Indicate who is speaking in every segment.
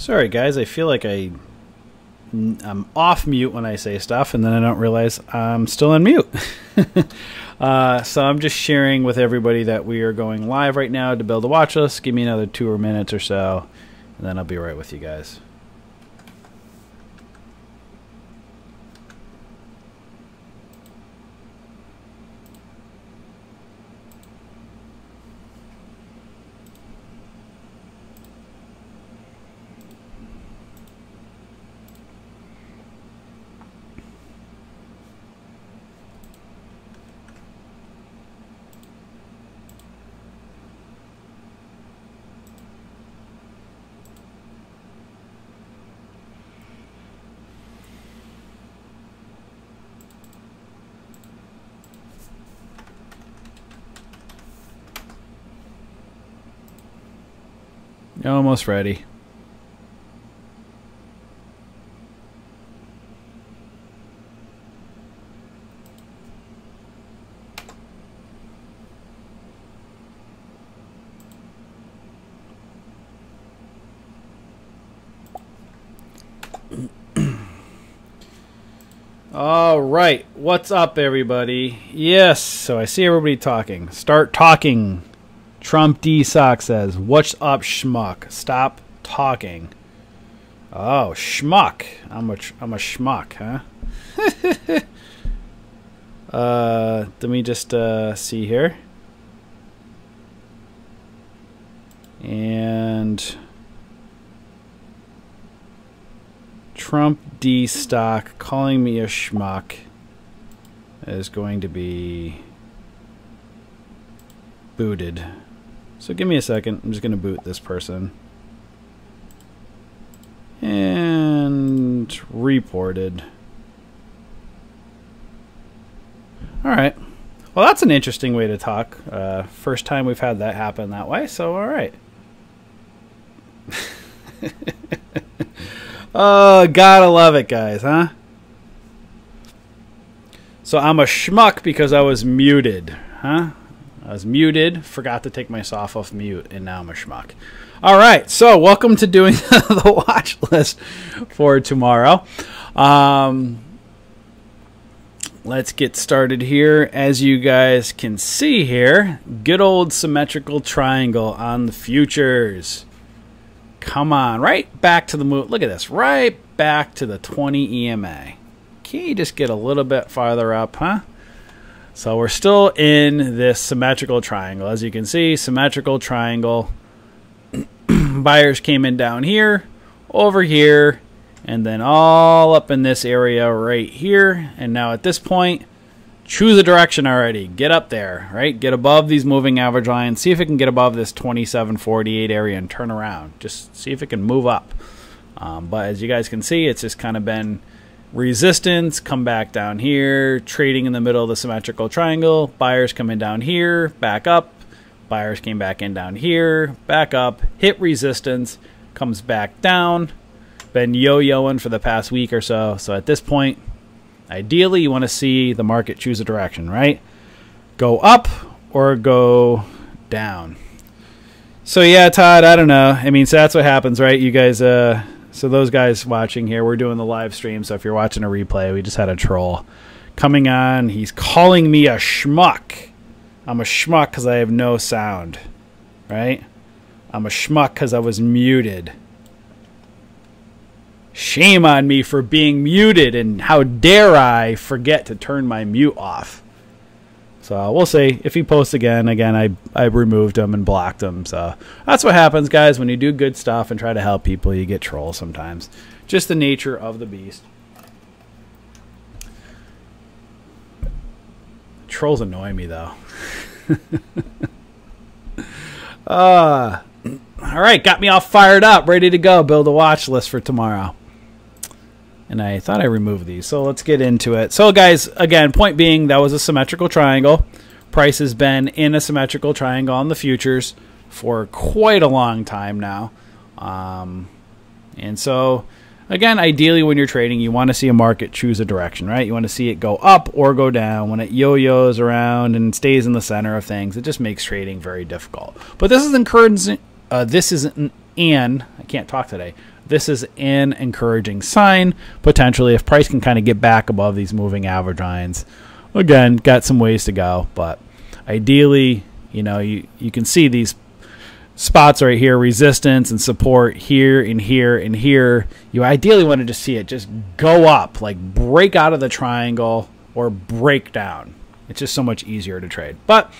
Speaker 1: Sorry guys, I feel like I'm off mute when I say stuff, and then I don't realize I'm still on mute. So I'm just sharing with everybody that we are going live right now to build a watch list. Give me another 2 minutes or so, and then I'll be right with you guys. Almost ready. All right, what's up everybody? Yes, so I see everybody talking. Start talking. Trump D Sock says, "What's up, schmuck? Stop talking." Oh, schmuck. I'm a schmuck, huh? Let me just see here. And Trump D Stock calling me a schmuck is going to be booted. So give me a second. I'm just going to boot this person. And reported. All right. Well, that's an interesting way to talk. First time we've had that happen that way, so all right. Oh, gotta love it, guys, huh? So I'm a schmuck because I was muted, huh? I was muted, forgot to take myself off mute, and now I'm a schmuck. All right, so welcome to doing the watch list for tomorrow. Let's get started here. As you guys can see here, good old symmetrical triangle on the futures. Come on, right back to the moon. Look at this, right back to the 20 EMA. Can you just get a little bit farther up, huh? So we're still in this symmetrical triangle. As you can see, symmetrical triangle. Buyers came in down here, over here, and then all up in this area right here. And now at this point, choose a direction already. Get up there, right? Get above these moving average lines. See if it can get above this 2748 area and turn around. Just see if it can move up. But as you guys can see, it's just kind of been resistance, come back down here, trading in the middle of the symmetrical triangle. Buyers come in down here, back up. Buyers came back in down here, back up, hit resistance, comes back down. Been yo-yoing for the past week or so. So at this point, ideally you want to see the market choose a direction, right? Go up or go down. So yeah, Todd, I don't know. I mean, so that's what happens, right? You guys, so those guys watching here, we're doing the live stream. So if you're watching a replay, we just had a troll coming on. He's calling me a schmuck. I'm a schmuck because I have no sound, right? I'm a schmuck because I was muted. Shame on me for being muted, and how dare I forget to turn my mute off. So we'll see. If he posts again, I removed him and blocked him. So that's what happens, guys. When you do good stuff and try to help people, you get trolls sometimes. Just the nature of the beast. Trolls annoy me, though. All right, got me all fired up, ready to go. Build a watch list for tomorrow. And I thought I removed these, so let's get into it. So guys, again, point being, that was a symmetrical triangle. Price has been in a symmetrical triangle on the futures for quite a long time now. And so, again, ideally when you're trading, you want to see a market choose a direction, right? You want to see it go up or go down. When it yo-yos around and stays in the center of things, it just makes trading very difficult. But this is encouraging. I can't talk today. this is an encouraging sign, potentially, if price can kind of get back above these moving average lines. Again, got some ways to go, but ideally, you know, you can see these spots right here, resistance and support here and here and here. You ideally wanted to see it just go up, like break out of the triangle or break down. It's just so much easier to trade. But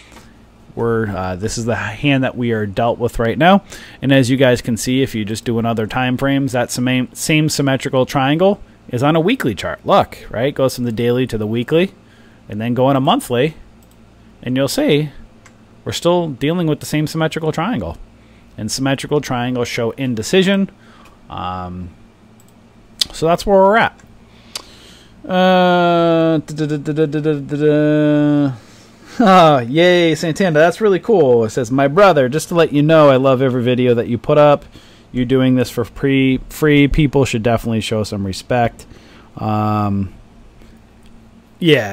Speaker 1: this is the hand that we are dealt with right now. And as you guys can see, if you just do another time frames, that same symmetrical triangle is on a weekly chart. Look, right? Goes from the daily to the weekly and then go on a monthly. And you'll see we're still dealing with the same symmetrical triangle. And symmetrical triangles show indecision. So that's where we're at. Oh, yay, Santana. That's really cool. It says, my brother, just to let you know, I love every video that you put up. You're doing this for free. People should definitely show some respect. Yeah,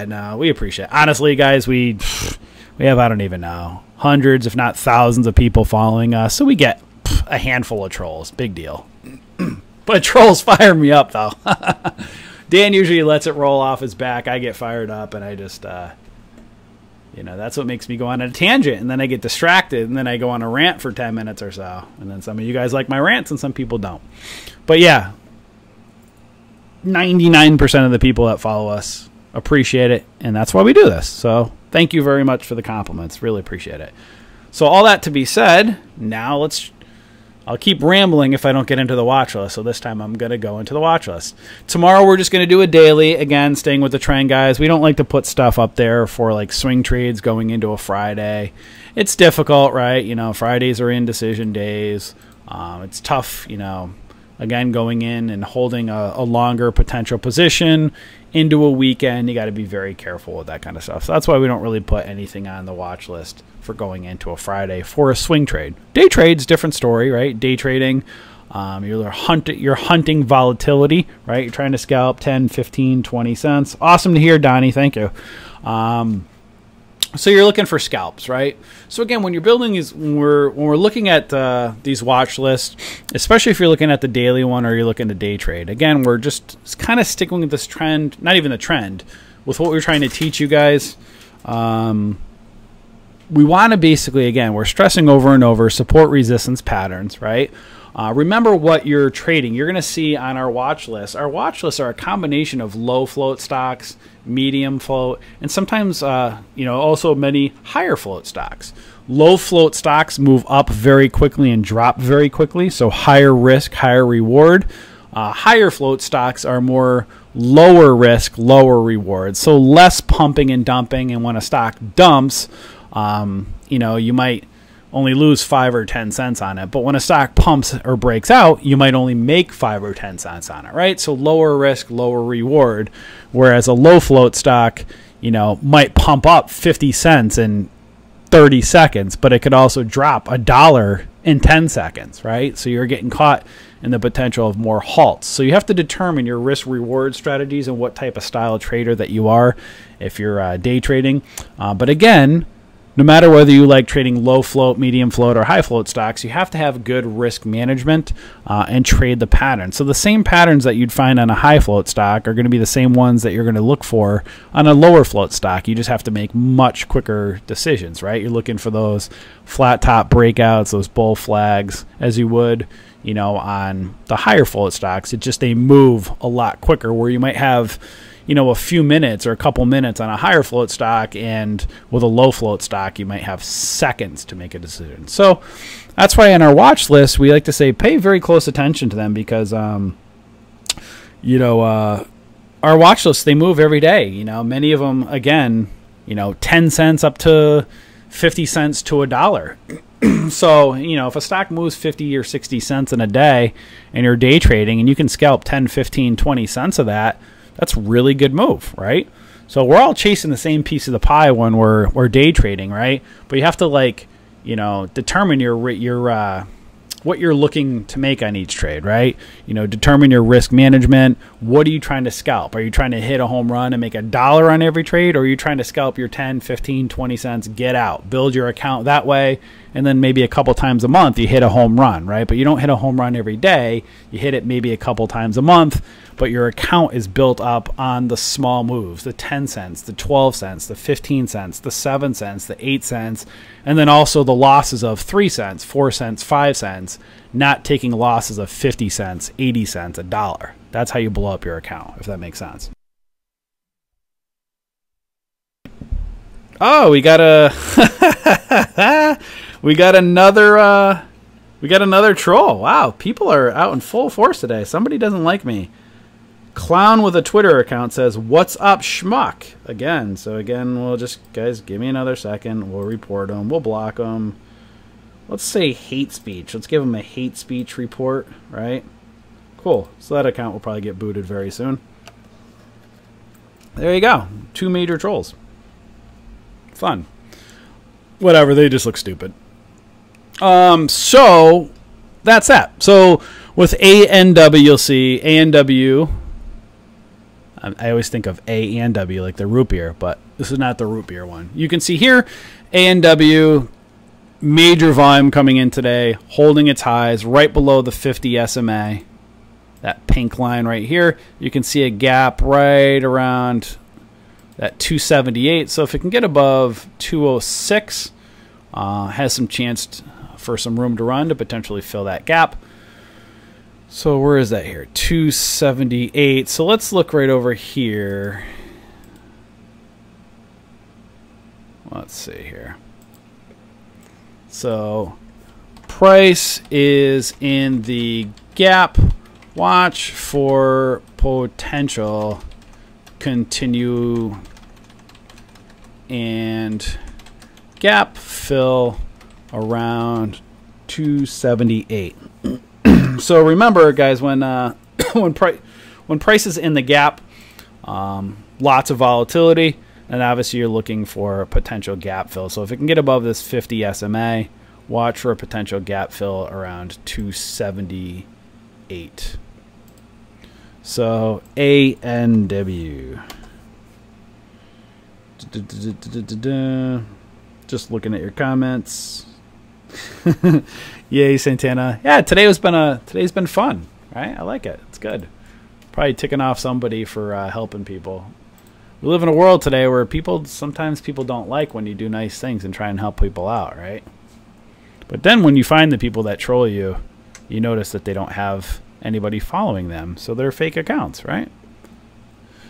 Speaker 1: no, we appreciate it. Honestly, guys, we have, I don't even know, hundreds, if not thousands of people following us. So we get a handful of trolls. Big deal. But trolls fire me up, though. Dan usually lets it roll off his back. I get fired up, and I just, you know, that's what makes me go on a tangent. And then I get distracted, and then I go on a rant for 10 minutes or so. And then some of you guys like my rants, and some people don't. But, yeah, 99% of the people that follow us appreciate it, and that's why we do this. So thank you very much for the compliments. Really appreciate it. So all that to be said, now I'll keep rambling if I don't get into the watch list. So this time I'm going to go into the watch list. Tomorrow we're just going to do a daily. Again, staying with the trend, guys. We don't like to put stuff up there for like swing trades going into a Friday. It's difficult, right? You know, Fridays are indecision days. It's tough, you know, again, going in and holding a longer potential position into a weekend. You got to be very careful with that kind of stuff. So that's why we don't really put anything on the watch list for going into a Friday for a swing trade. Day trade's different story, right? Day trading, you're hunting volatility, right? You're trying to scalp 10, 15, 20 cents. Awesome to hear, Donnie. Thank you. So you're looking for scalps, right? So again, when you're building these, when we're looking at these watch lists, especially if you're looking at the daily one or you're looking to day trade, again, we're just kind of sticking with this trend, not even the trend, with what we're trying to teach you guys. We want to basically, again, we're stressing over and over support resistance patterns, right? Remember what you're trading. You're going to see on our watch list. Our watch lists are a combination of low float stocks, medium float, and sometimes, you know, also many higher float stocks. Low float stocks move up very quickly and drop very quickly, so higher risk, higher reward. Higher float stocks are more lower risk, lower reward, so less pumping and dumping. And when a stock dumps, you know, you might only lose 5 or 10 cents on it. But when a stock pumps or breaks out, you might only make 5 or 10 cents on it, right? So lower risk, lower reward. Whereas a low float stock, you know, might pump up 50 cents in 30 seconds, but it could also drop $1 in 10 seconds, right? So you're getting caught in the potential of more halts. So you have to determine your risk reward strategies and what type of style trader that you are if you're day trading. But again, no matter whether you like trading low float, medium float, or high float stocks, you have to have good risk management and trade the pattern. So the same patterns that you'd find on a high float stock are going to be the same ones that you're going to look for on a lower float stock. You just have to make much quicker decisions, right? You're looking for those flat top breakouts, those bull flags, as you would, you know, on the higher float stocks. It's just they move a lot quicker, where you might have, you know, a few minutes or a couple minutes on a higher float stock, and with a low float stock, you might have seconds to make a decision. So that's why in our watch list, we like to say pay very close attention to them, because, you know, our watch lists, they move every day. You know, many of them, again, you know, 10 cents up to 50 cents to $1. So, you know, if a stock moves 50 or 60 cents in a day and you're day trading and you can scalp 10, 15, 20 cents of that, that's a really good move, right? So we're all chasing the same piece of the pie when we're day trading, right? But you have to, like, you know, determine your what you're looking to make on each trade, right? You know, determine your risk management. What are you trying to scalp? Are you trying to hit a home run and make $1 on every trade? Or are you trying to scalp your 10, 15, 20 cents, get out, build your account that way, and then maybe a couple times a month you hit a home run, right? But you don't hit a home run every day. You hit it maybe a couple times a month, but your account is built up on the small moves, the 10 cents, the 12 cents, the 15 cents, the 7 cents, the 8 cents, and then also the losses of 3 cents, 4 cents, 5 cents, not taking losses of 50 cents, 80 cents, $1. That's how you blow up your account, if that makes sense. Oh, we got another troll. Wow, people are out in full force today. Somebody doesn't like me. Clown with a Twitter account says, "What's up, schmuck?" Again. So again, we'll just, guys, give me another second. We'll report them. We'll block them. Let's say hate speech. Let's give them a hate speech report, right? Cool. So that account will probably get booted very soon. There you go. 2 major trolls. Fun. Whatever, they just look stupid. So that's that. So with ANW, you'll see ANW. I always think of A and W like the root beer, but this is not the root beer one. You can see here, ANW, major volume coming in today, holding its highs right below the 50 SMA. That pink line right here. You can see a gap right around that 278. So if it can get above 206, has some chance for some room to run to potentially fill that gap. So where is that here? 278. So let's look right over here. Let's see here. So price is in the gap. Watch for potential continue and gap fill around 278. So remember, guys, when price is in the gap, lots of volatility, and obviously you're looking for a potential gap fill. So if it can get above this 50 SMA, watch for a potential gap fill around 278. So ANW. Just looking at your comments. Yay, Santana. Yeah, today's been fun, right? I like it. It's good. Probably ticking off somebody for helping people. We live in a world today where sometimes people don't like when you do nice things and try and help people out, right? But then when you find the people that troll you, you notice that they don't have anybody following them, so they're fake accounts, right?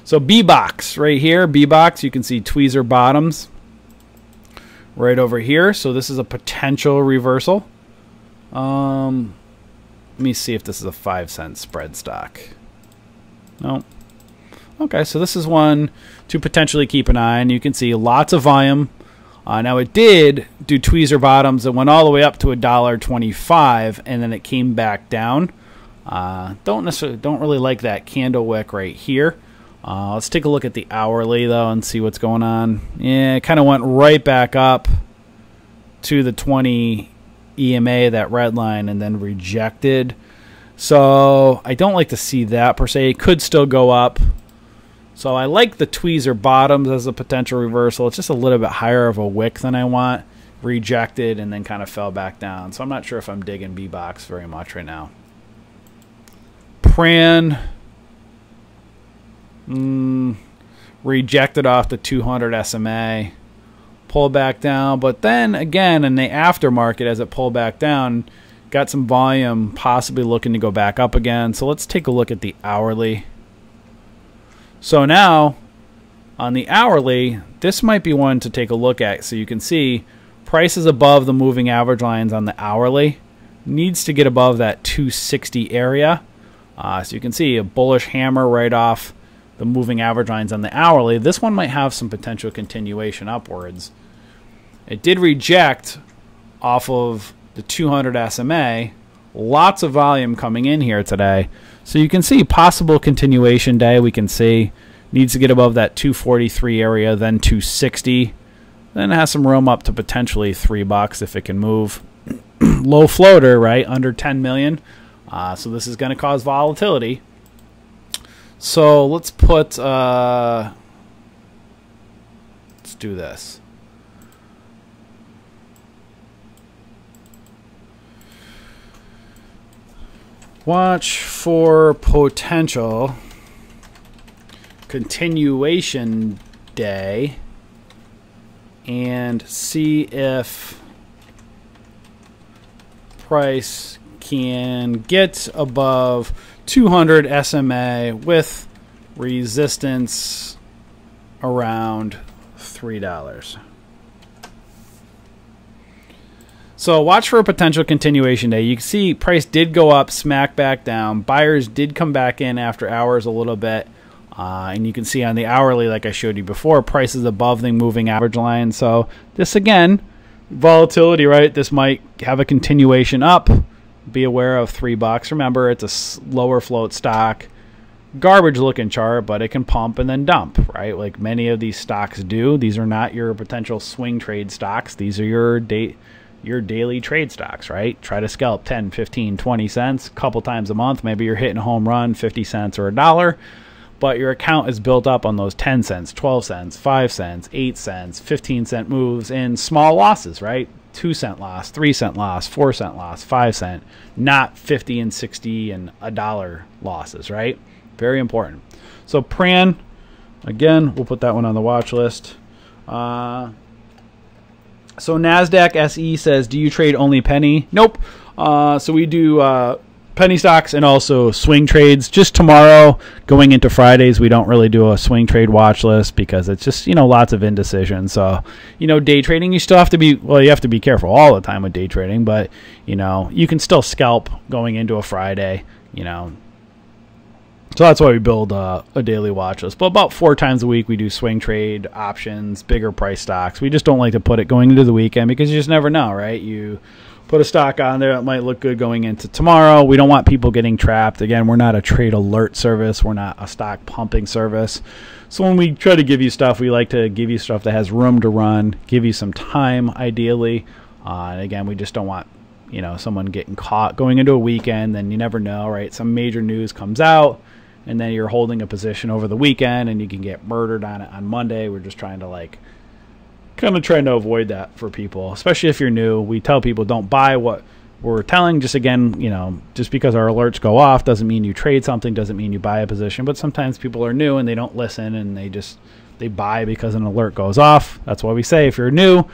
Speaker 1: So BBOX right here, BBOX, you can see tweezer bottoms right over here. So this is a potential reversal. Let me see if this is a 5-cent spread stock. No. Okay, so this is one to potentially keep an eye on. You can see lots of volume. Now it did do tweezer bottoms. It went all the way up to $1.25, and then it came back down. Don't really like that candle wick right here. Let's take a look at the hourly though and see what's going on. Yeah, it kind of went right back up to the 20 EMA, that red line, and then rejected. So I don't like to see that per se. It could still go up. So I like the tweezer bottoms as a potential reversal. It's just a little bit higher of a wick than I want. Rejected and then kind of fell back down. So I'm not sure if I'm digging BBOX very much right now. PRAN rejected off the 200 SMA, pull back down, but then again in the aftermarket as it pulled back down, got some volume, possibly looking to go back up again. So let's take a look at the hourly. So now on the hourly, this might be one to take a look at. So you can see price is above the moving average lines on the hourly, needs to get above that 260 area. So you can see a bullish hammer right off the moving average lines on the hourly. This one might have some potential continuation upwards. It did reject off of the 200 SMA. Lots of volume coming in here today. So you can see possible continuation day. We can see needs to get above that 243 area, then 260. Then it has some room up to potentially $3 if it can move. Low floater, right? Under 10 million. So this is going to cause volatility. So let's put, let's do this. Watch for potential continuation day and see if price can get above 200 SMA with resistance around $3. So watch for a potential continuation day. You can see price did go up, smack back down. Buyers did come back in after hours a little bit. And you can see on the hourly, like I showed you before, price is above the moving average line. So this, again, volatility, right? This might have a continuation up. Be aware of $3. Remember, it's a lower float stock. Garbage looking chart, but it can pump and then dump, right? Like many of these stocks do. These are not your potential swing trade stocks. These are your daily trade stocks, right? Try to scalp 10, 15, 20 cents a couple times a month. Maybe you're hitting a home run, 50 cents or $1. But your account is built up on those 10 cents, 12 cents, 5 cents, 8 cents, 15-cent moves and small losses, right? 2-cent loss, 3-cent loss, 4-cent loss, 5-cent, not 50 and 60 and $1 losses, right? Very important. So PRAN, again, we'll put that one on the watch list. So NASDAQ SE says, do you trade only penny? Nope. So we do penny stocks and also swing trades. Just tomorrow going into Fridays, we don't really do a swing trade watch list because it's just, lots of indecision. So, day trading, you still have to be, well, you have to be careful all the time with day trading, but, you can still scalp going into a Friday, So that's why we build a daily watch list. But about 4 times a week, we do swing trade, options, bigger price stocks. We just don't like to put it going into the weekend because you just never know, right? You put a stock on there that might look good going into tomorrow. We don't want people getting trapped. Again, we're not a trade alert service. We're not a stock pumping service. So when we try to give you stuff, we like to give you stuff that has room to run, give you some time, ideally. And again, we just don't want someone getting caught going into a weekend. Then you never know, right? Some major news comes out, and then you're holding a position over the weekend, and you can get murdered on it on Monday. We're just trying to kind of trying to avoid that for people, especially if you're new. We tell people don't buy what we're telling. Just again, just because our alerts go off doesn't mean you trade something, doesn't mean you buy a position. But sometimes people are new and they don't listen, and they buy because an alert goes off. That's why we say if you're new,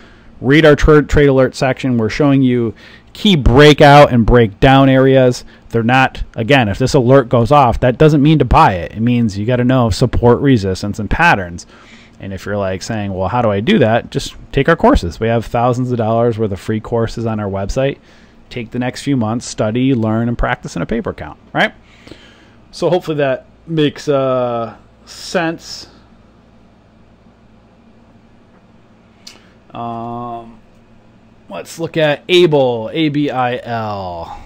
Speaker 1: read our trade alert section. We're showing you key breakout and breakdown areas. They're not, again, if this alert goes off, that doesn't mean to buy it. It means you got to know support, resistance, and patterns. And if you're saying, well, how do I do that? Just take our courses. We have thousands of dollars worth of free courses on our website. Take the next few months, study, learn, and practice in a paper account, right? So hopefully that makes sense. Let's look at ABIL, ABIL.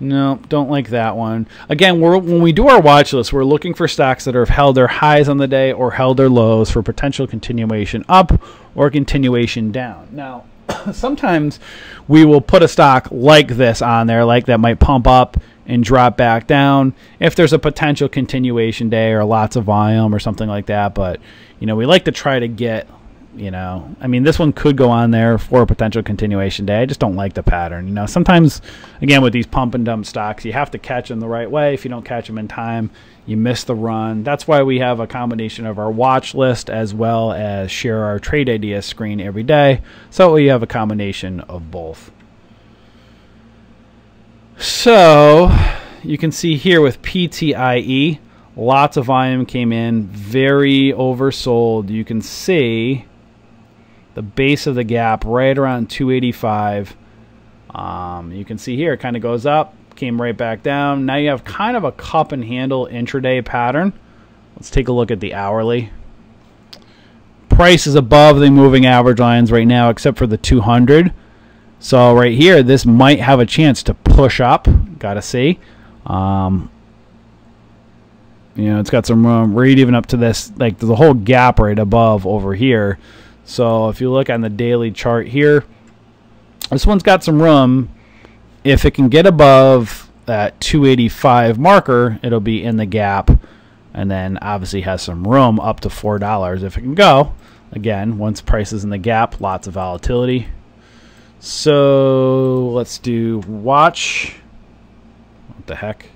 Speaker 1: No, don't like that one. Again, when we do our watch list, we're looking for stocks that have held their highs on the day or held their lows for potential continuation up or continuation down. Now, sometimes we will put a stock like this on there, like that might pump up and drop back down if there's a potential continuation day or lots of volume or something like that. But, we like to try to get, this one could go on there for a potential continuation day. I just don't like the pattern. Sometimes, again, with these pump and dump stocks, you have to catch them the right way. If you don't catch them in time, you miss the run. That's why we have a combination of our watch list as well as share our trade ideas screen every day. So we have a combination of both. So you can see here with PTIE, lots of volume came in, very oversold. You can see the base of the gap right around 285. You can see here it kind of goes up, came right back down. Now you have kind of a cup and handle intraday pattern. Let's take a look at the hourly. Price is above the moving average lines right now except for the 200. So right here, this might have a chance to push up. Got to see. It's got some room right even up to this, there's a whole gap right above over here. So if you look on the daily chart here, this one's got some room. If it can get above that 285 marker, it'll be in the gap, and then obviously has some room up to $4 if it can go. Again, once price is in the gap, lots of volatility. So let's do watch What the heck?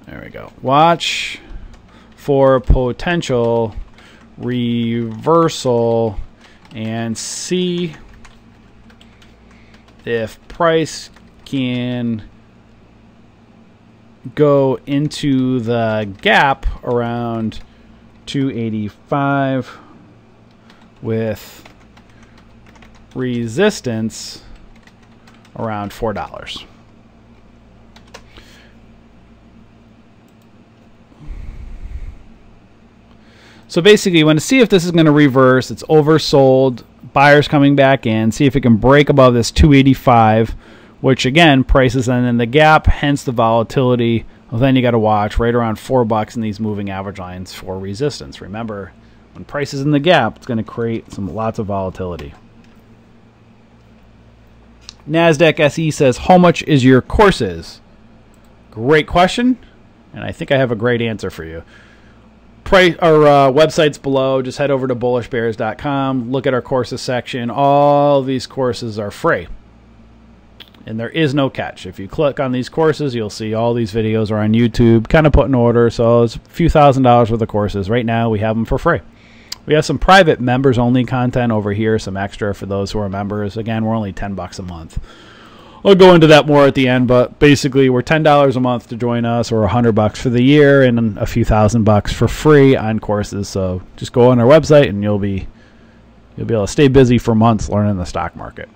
Speaker 1: There we go. Watch for potential reversal and see if price can go into the gap around 285 with resistance around $4. So basically, you want to see if this is going to reverse. It's oversold. Buyers coming back in. See if it can break above this 285, which again, price is then in the gap, hence the volatility. Well, then you got to watch right around $4 in these moving average lines for resistance. Remember, when price is in the gap, it's going to create lots of volatility. NASDAQ SE says, how much is your courses? Great question, and I think I have a great answer for you. Our website's below. Just head over to bullishbears.com. Look at our courses section. All these courses are free. And there is no catch. If you click on these courses, you'll see all these videos are on YouTube, kind of put in order. So it's a few $1,000s worth of courses. Right now, we have them for free. We have some private members-only content over here, some extra for those who are members. Again, we're only $10 a month. I'll go into that more at the end, but basically we're $10 a month to join us, or $100 for the year, and a few $1,000 for free on courses. So just go on our website, and you'll be able to stay busy for months learning the stock market.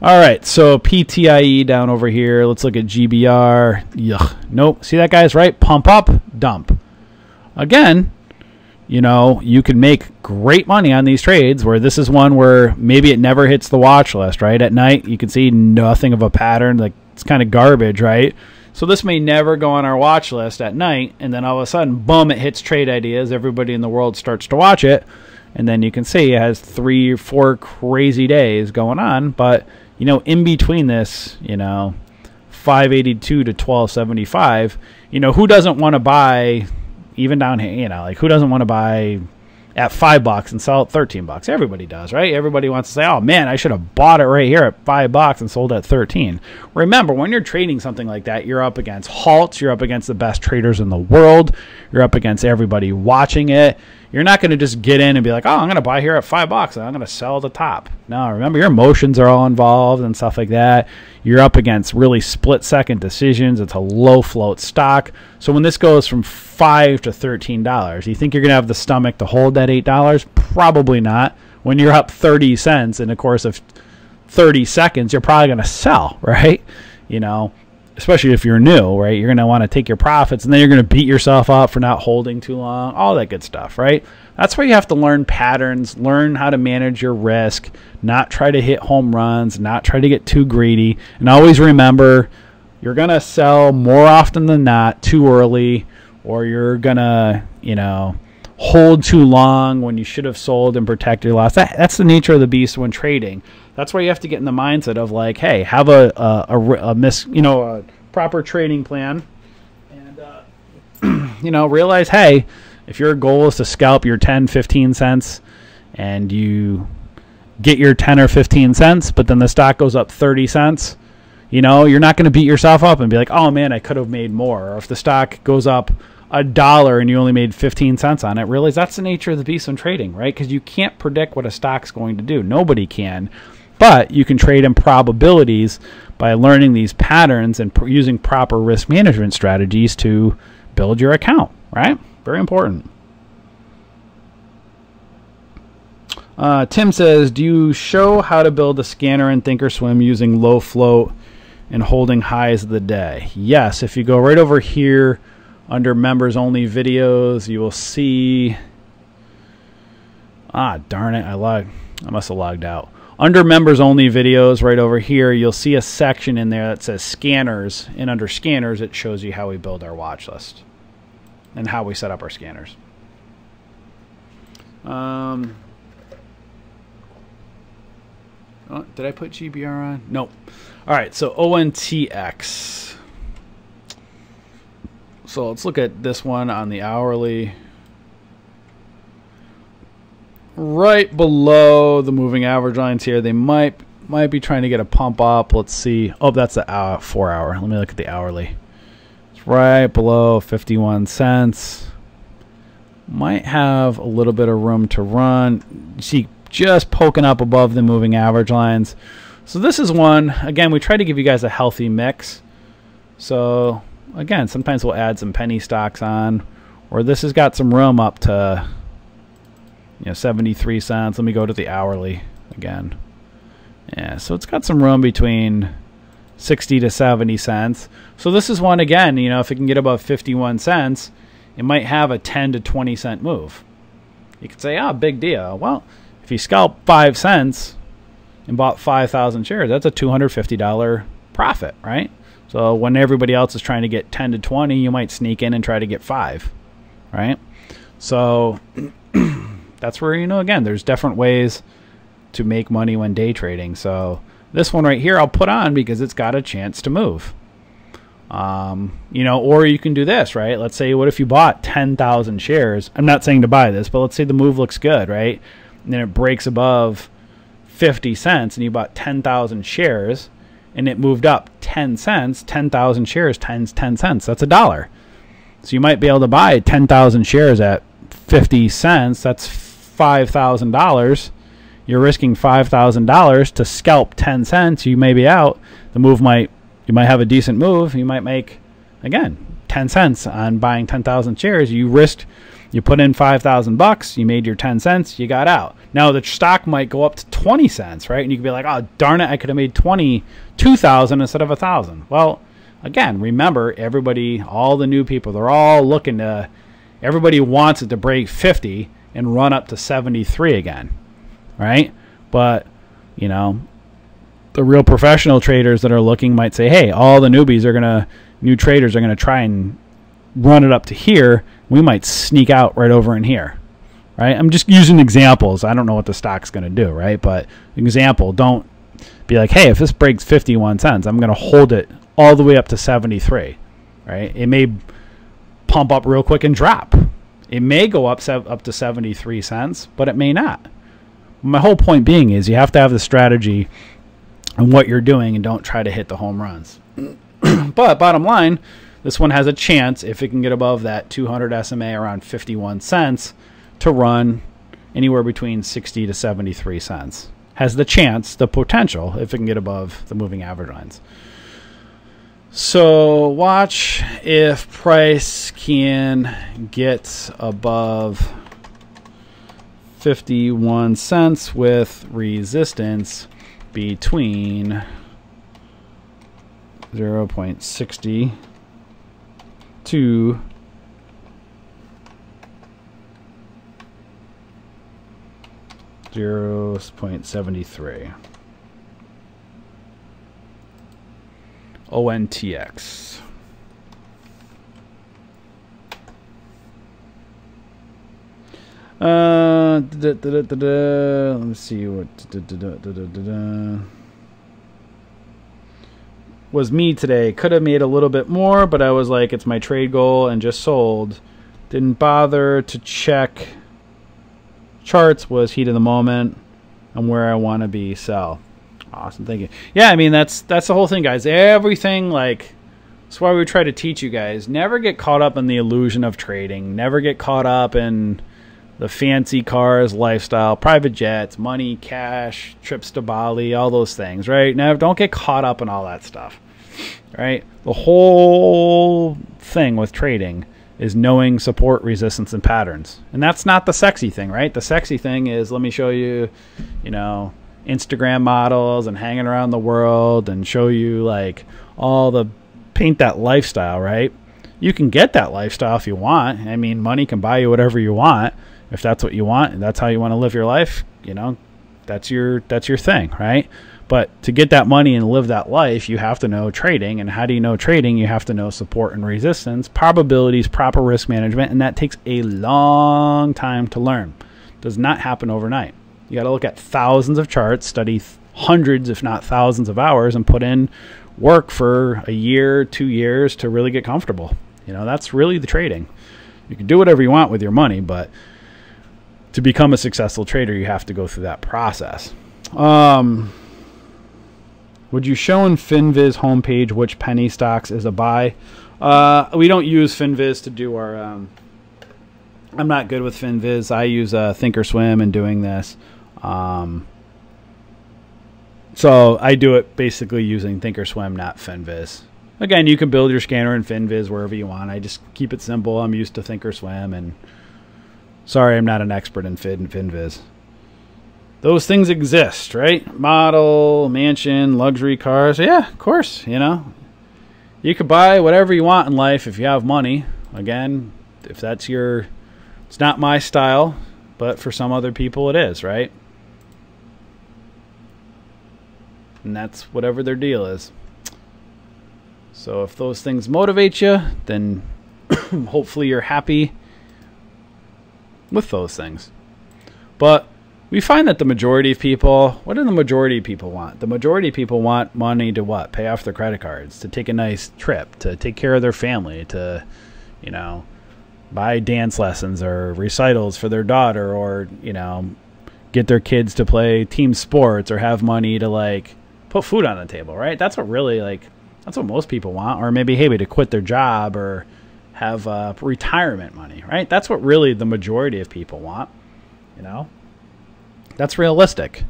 Speaker 1: All right, so PTIE down over here. Let's look at GBR. Yuck. Nope. See that, guys? Right? Pump up, dump. Again, you know, you can make great money on these trades, where this is one where maybe it never hits the watch list, right? At night, you can see nothing of a pattern. Like, it's kind of garbage, right? So this may never go on our watch list at night, and then all of a sudden, boom, it hits trade ideas. Everybody in the world starts to watch it, and then you can see it has 3 or 4 crazy days going on. But, you know, in between this, you know, 582 to 1275, you know, who doesn't want to buy... Even down here, you know, like, who doesn't want to buy at $5 and sell at $13? Everybody does, right? Everybody wants to say, oh man, I should have bought it right here at $5 and sold at 13. Remember, when you're trading something like that, you're up against halts, you're up against the best traders in the world, you're up against everybody watching it. You're not going to just get in and be like, oh, I'm going to buy here at $5 and I'm going to sell at the top. No, remember, your emotions are all involved and stuff like that. You're up against really split-second decisions. It's a low-float stock. So when this goes from $5 to $13, you think you're going to have the stomach to hold that $8? Probably not. When you're up 30 cents in the course of 30 seconds, you're probably going to sell, right? You know, especially if you're new, right? You're going to want to take your profits, and then you're going to beat yourself up for not holding too long, all that good stuff, right? That's where you have to learn patterns, learn how to manage your risk, not try to hit home runs, not try to get too greedy, and always remember, you're going to sell more often than not too early, or you're going to, you know, hold too long when you should have sold and protect your loss. That's the nature of the beast when trading. That's why you have to get in the mindset of, like, hey, have a proper trading plan, and you know, realize, hey, if your goal is to scalp your 10-15 cents and you get your 10 or 15 cents, but then the stock goes up 30 cents, you know, you're not going to beat yourself up and be like, oh man, I could have made more. Or if the stock goes up $1 and you only made 15 cents on it, realize that's the nature of the beast when trading, right? Because you can't predict what a stock's going to do. Nobody can. But you can trade in probabilities by learning these patterns and using proper risk management strategies to build your account, right? Very important. Tim says, do you show how to build a scanner in Thinkorswim using low float and holding highs of the day? Yes, if you go right over here under members only videos, you will see, darn it, I must have logged out. Under members only videos right over here, you'll see a section in there that says scanners, and under scanners it shows you how we build our watch list and how we set up our scanners. Oh, did I put GBR on? Nope. All right, so ONTX. So let's look at this one on the hourly. Right below the moving average lines here, they might Might be trying to get a pump up. Let's see. Oh, that's the 4 hour. Let me look at the hourly. It's right below 51 cents. Might have a little bit of room to run. You see, just poking up above the moving average lines. So this is one, again, we try to give you guys a healthy mix. So again, sometimes we'll add some penny stocks on, or this has got some room up to 73 cents. Let me go to the hourly again. Yeah, so it's got some room between 60 to 70 cents. So this is one, again, if it can get above 51 cents, it might have a 10 to 20 cent move. You could say, big deal. Well, if you scalp 5 cents and bought 5,000 shares, that's a $250 profit, right? So when everybody else is trying to get 10 to 20, you might sneak in and try to get 5, right? So that's where, again, there's different ways to make money when day trading. So this one right here I'll put on because it's got a chance to move. Or you can do this, right? Let's say, what if you bought 10,000 shares? I'm not saying to buy this, but let's say the move looks good, right? And then it breaks above 50 cents and you bought 10,000 shares and it moved up 10 cents. 10,000 shares times 10 cents, that's $1. So you might be able to buy 10,000 shares at 50 cents. That's $5,000. You're risking $5,000 to scalp 10 cents. You may be out. You might have a decent move. You might make, again, 10 cents on buying 10,000 shares. You put in $5,000. You made your 10 cents. You got out. Now the stock might go up to 20 cents, right? And you could be like, oh, darn it, I could have made 22,000 instead of 1,000. Well, again, remember, everybody, all the new people, they're all looking to, everybody wants it to break 50 and run up to 73 again, right? But, the real professional traders that are looking might say, hey, all the new traders are going to try and run it up to here. We might sneak out right over in here, right? I'm just using examples. I don't know what the stock's going to do, right? But example, don't be like, hey, if this breaks 51 cents, I'm going to hold it all the way up to 73, right? It may pump up real quick and drop. It may go up to 73 cents, but it may not. My whole point being is you have to have the strategy and what you're doing and don't try to hit the home runs. But bottom line, this one has a chance, if it can get above that 200 SMA around 51 cents, to run anywhere between 60 to 73 cents. Has the chance, the potential, if it can get above the moving average lines. So watch if price can get above 51 cents with resistance between 0.60 to 0.73. ONTX. Let me see what was me today. Could have made a little bit more, but I was like, it's my trade goal and just sold. Didn't bother to check charts. Was heat of the moment and where I want to be. Sell. Awesome, thank you. Yeah, I mean that's the whole thing, guys. Everything, like, that's why we try to teach you guys. Never get caught up in the illusion of trading. Never get caught up in the fancy cars, lifestyle, private jets, money, cash, trips to Bali, all those things, right? Now, don't get caught up in all that stuff, right? The whole thing with trading is knowing support, resistance, and patterns. And that's not the sexy thing, right? The sexy thing is, let me show you, Instagram models and hanging around the world and show you, like, paint that lifestyle, right? You can get that lifestyle if you want. I mean, money can buy you whatever you want. If that's what you want and that's how you want to live your life, that's your thing, right? But to get that money and live that life, you have to know trading. And how do you know trading? You have to know support and resistance, probabilities, proper risk management, and that takes a long time to learn. It does not happen overnight. You got to look at thousands of charts, study hundreds, if not thousands of hours, and put in work for a year, 2 years to really get comfortable. That's really the trading. You can do whatever you want with your money, but to become a successful trader, you have to go through that process. Would you show in FinViz homepage which penny stocks is a buy? We don't use FinViz to do our... I'm not good with FinViz. I use Thinkorswim in doing this. So I do it basically using Thinkorswim, not FinViz. Again, you can build your scanner in FinViz wherever you want. I just keep it simple. I'm used to Thinkorswim, and sorry, I'm not an expert in FinViz. Those things exist, right? Model, mansion, luxury cars. Yeah, of course, you know. You could buy whatever you want in life if you have money. Again, if that's your... It's not my style, but for some other people it is, right? And that's whatever their deal is. So if those things motivate you, then hopefully you're happy with those things. But we find that the majority of people, what do the majority of people want? The majority of people want money to what? Pay off their credit cards, to take a nice trip, to take care of their family, to, you know, buy dance lessons or recitals for their daughter, or, you know, get their kids to play team sports, or have money to, like, put food on the table, right? That's what really, like, that's what most people want. Or maybe, hey, to quit their job or have retirement money, right? That's what really the majority of people want, you know? That's realistic.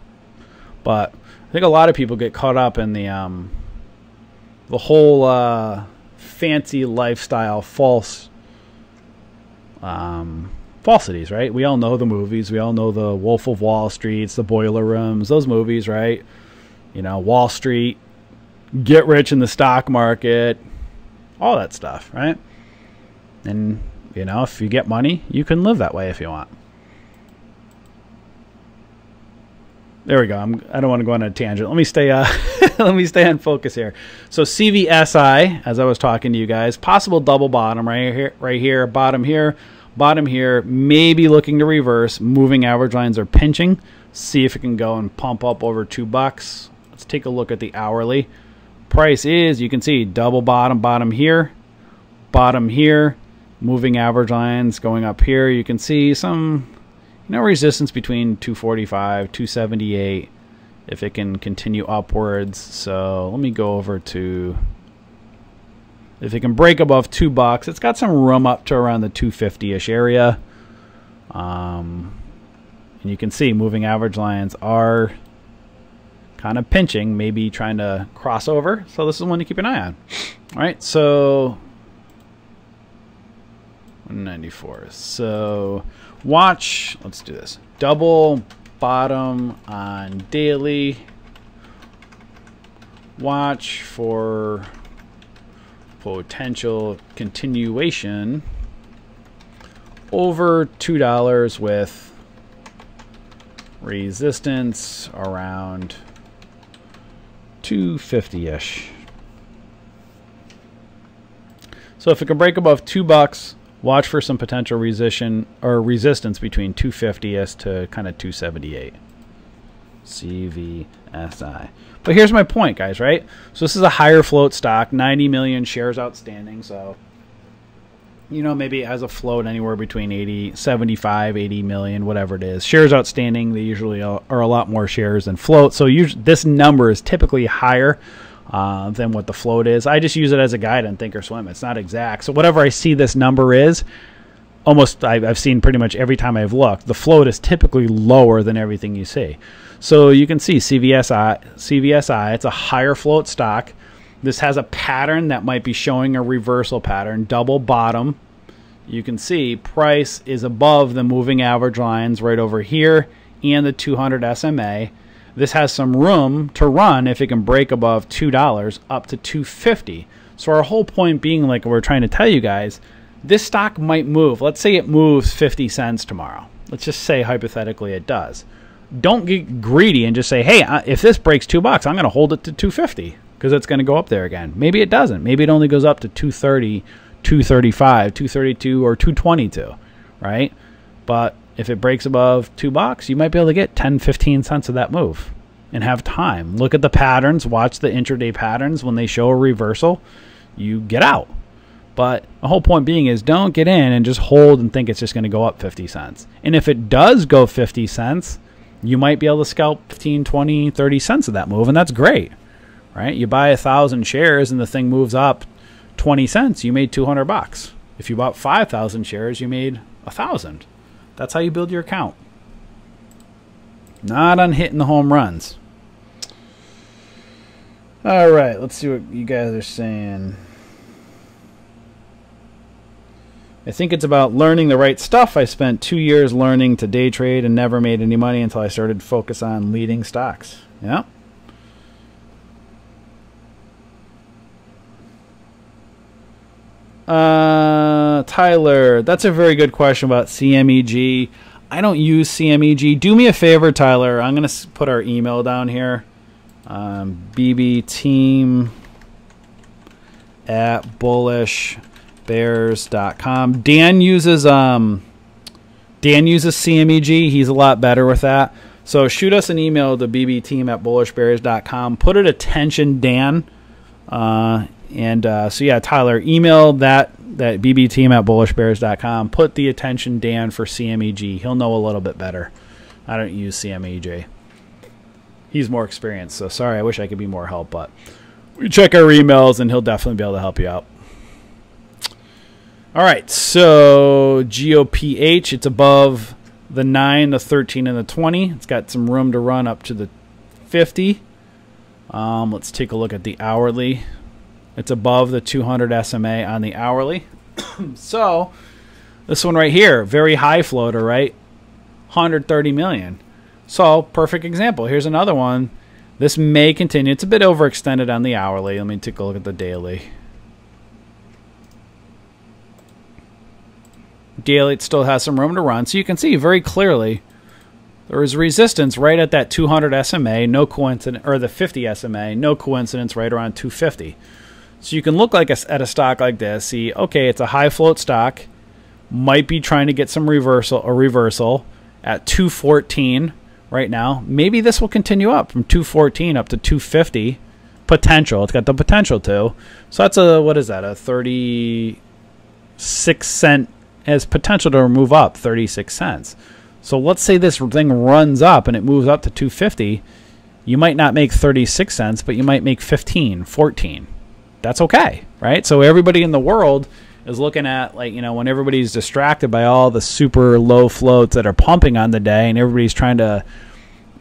Speaker 1: But I think a lot of people get caught up in the whole fancy lifestyle falsities, right? We all know the movies. We all know the Wolf of Wall Streets, the Boiler Rooms, those movies, right? You know, Wall Street, get rich in the stock market, all that stuff, right? And, you know, if you get money, you can live that way if you want. There we go. I don't want to go on a tangent. Let me stay let me stay on focus here. So CBSI, as I was talking to you guys, possible double bottom right here, bottom here, maybe looking to reverse. Moving average lines are pinching. See if it can go and pump up over $2. Let's take a look at the hourly. Price is, you can see, double bottom here, moving average lines going up here. You can see some, you know, resistance between 245, 278 if it can continue upwards. So let me go over to, if it can break above $2, it's got some room up to around the 250-ish area. And you can see moving average lines are kind of pinching, maybe trying to cross over. So this is one to keep an eye on. All right, so 194. So watch, let's do this. Double bottom on daily. Watch for potential continuation over $2 with resistance around 250-ish. So if it can break above $2, watch for some potential resistance between 250-ish to kind of 278. CVSI. But here's my point, guys, right? So this is a higher float stock, 90 million shares outstanding. So, you know, maybe it has a float anywhere between 75, 80 million, whatever it is. Shares outstanding, they usually are a lot more shares than float. So usually this number is typically higher than what the float is. I just use it as a guide on Thinkorswim. It's not exact. So whatever I see this number is, almost I've seen pretty much every time I've looked, the float is typically lower than everything you see. So you can see CBSI, it's a higher float stock. This has a pattern that might be showing a reversal pattern, double bottom. You can see price is above the moving average lines right over here and the 200 SMA. This has some room to run if it can break above $2 up to 250. So our whole point being, like we're trying to tell you guys, this stock might move. Let's say it moves 50 cents tomorrow. Let's just say hypothetically it does. Don't get greedy and just say, hey, if this breaks $2, I'm going to hold it to 250 because it's going to go up there again. Maybe it doesn't. Maybe it only goes up to 230, 235, 232, or 222, right? But if it breaks above $2, you might be able to get 10, 15 cents of that move and have time. Look at the patterns. Watch the intraday patterns. When they show a reversal, you get out. But the whole point being is don't get in and just hold and think it's just going to go up 50 cents. And if it does go 50 cents, you might be able to scalp 15, 20, 30 cents of that move, and that's great, right? You buy 1,000 shares and the thing moves up 20 cents, you made $200. If you bought 5,000 shares, you made 1,000. That's how you build your account. Not on hitting the home runs. All right, let's see what you guys are saying. I think it's about learning the right stuff. I spent 2 years learning to day trade and never made any money until I started to focus on leading stocks. Yeah. Tyler, that's a very good question about CMEG. I don't use CMEG. Do me a favor, Tyler. I'm going to put our email down here. bbteam@bullishbears.com. Dan uses CMEG. He's a lot better with that. So shoot us an email to bbteam@bullishbears.com. Put it attention Dan. So yeah, Tyler, email that bbteam@bullishbears.com. Put the attention Dan for CMEG. He'll know a little bit better. I don't use CMEG. He's more experienced, so sorry, I wish I could be more help, but we check our emails and he'll definitely be able to help you out. All right, so GEOPH, it's above the 9, the 13, and the 20. It's got some room to run up to the 50. Let's take a look at the hourly. It's above the 200 SMA on the hourly. So this one right here, very high floater, right? 130 million. So perfect example. Here's another one. This may continue. It's a bit overextended on the hourly. Let me take a look at the daily. Daily, it still has some room to run. So you can see very clearly there is resistance right at that 200 SMA, no coincidence, or the 50 SMA, no coincidence, right around 250. So you can look like at a stock like this, see, okay, it's a high float stock, might be trying to get some reversal at 214 right now. Maybe this will continue up from 214 up to 250 potential. It's got the potential to. So that's a, what is that, a 36 cent, has potential to move up 36 cents. So let's say this thing runs up and it moves up to 250. You might not make 36 cents, but you might make 15, 14. That's okay, right? So everybody in the world is looking at, like, you know, when everybody's distracted by all the super low floats that are pumping on the day and everybody's trying to,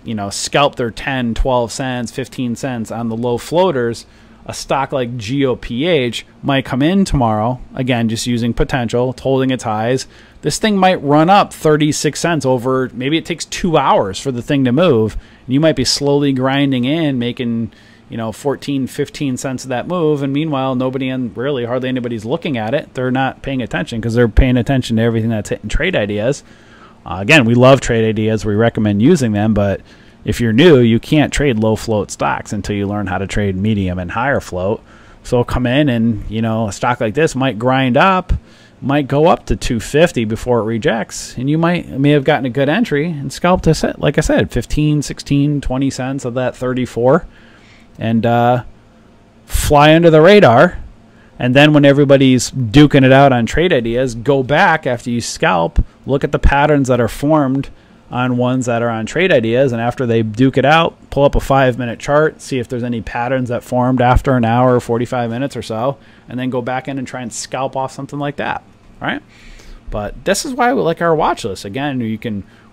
Speaker 1: you know, scalp their 10, 12 cents, 15 cents on the low floaters, a stock like GEOPH might come in tomorrow, again, just using potential, it's holding its highs. This thing might run up 36 cents over, maybe it takes 2 hours for the thing to move. And you might be slowly grinding in, making, you know, 14, 15 cents of that move. And meanwhile, nobody, and really hardly anybody's looking at it. They're not paying attention because they're paying attention to everything that's hitting trade ideas. Again, we love trade ideas. We recommend using them, but if you're new, you can't trade low float stocks until you learn how to trade medium and higher float. So come in and, you know, a stock like this might grind up, might go up to 250 before it rejects, and you may have gotten a good entry and scalped this, like I said, 15, 16, 20 cents of that 34 and fly under the radar. And then when everybody's duking it out on trade ideas, go back after you scalp, look at the patterns that are formed on ones that are on trade ideas, and after they duke it out, pull up a 5-minute chart, see if there's any patterns that formed after an hour or 45 minutes or so, and then go back in and try and scalp off something like that, right? But this is why we like our watch list. Again,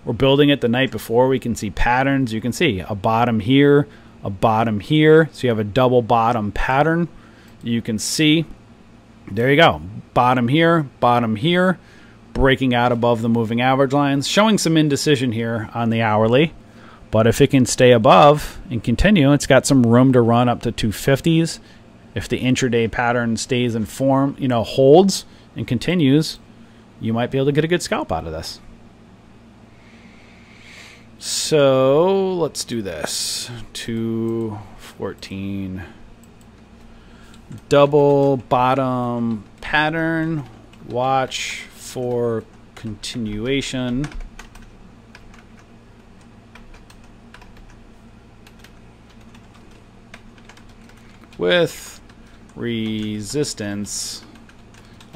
Speaker 1: we're building it the night before. We can see patterns. You can see a bottom here, a bottom here. So you have a double bottom pattern. You can see, there you go, bottom here, breaking out above the moving average lines, showing some indecision here on the hourly. But if it can stay above and continue, it's got some room to run up to 250s. If the intraday pattern stays in form, you know, holds and continues, you might be able to get a good scalp out of this. So let's do this. 214. Double bottom pattern. Watch for continuation. With resistance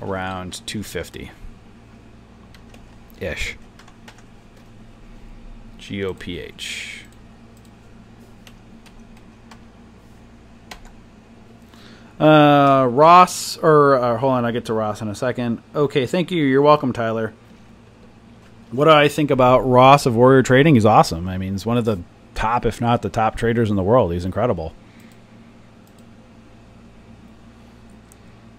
Speaker 1: around 250-ish. GEOPH. Ross, or hold on, I'll get to Ross in a second. Okay, thank you. You're welcome, Tyler. What do I think about Ross of Warrior Trading? He's awesome. I mean, he's one of the top, if not the top traders in the world. He's incredible.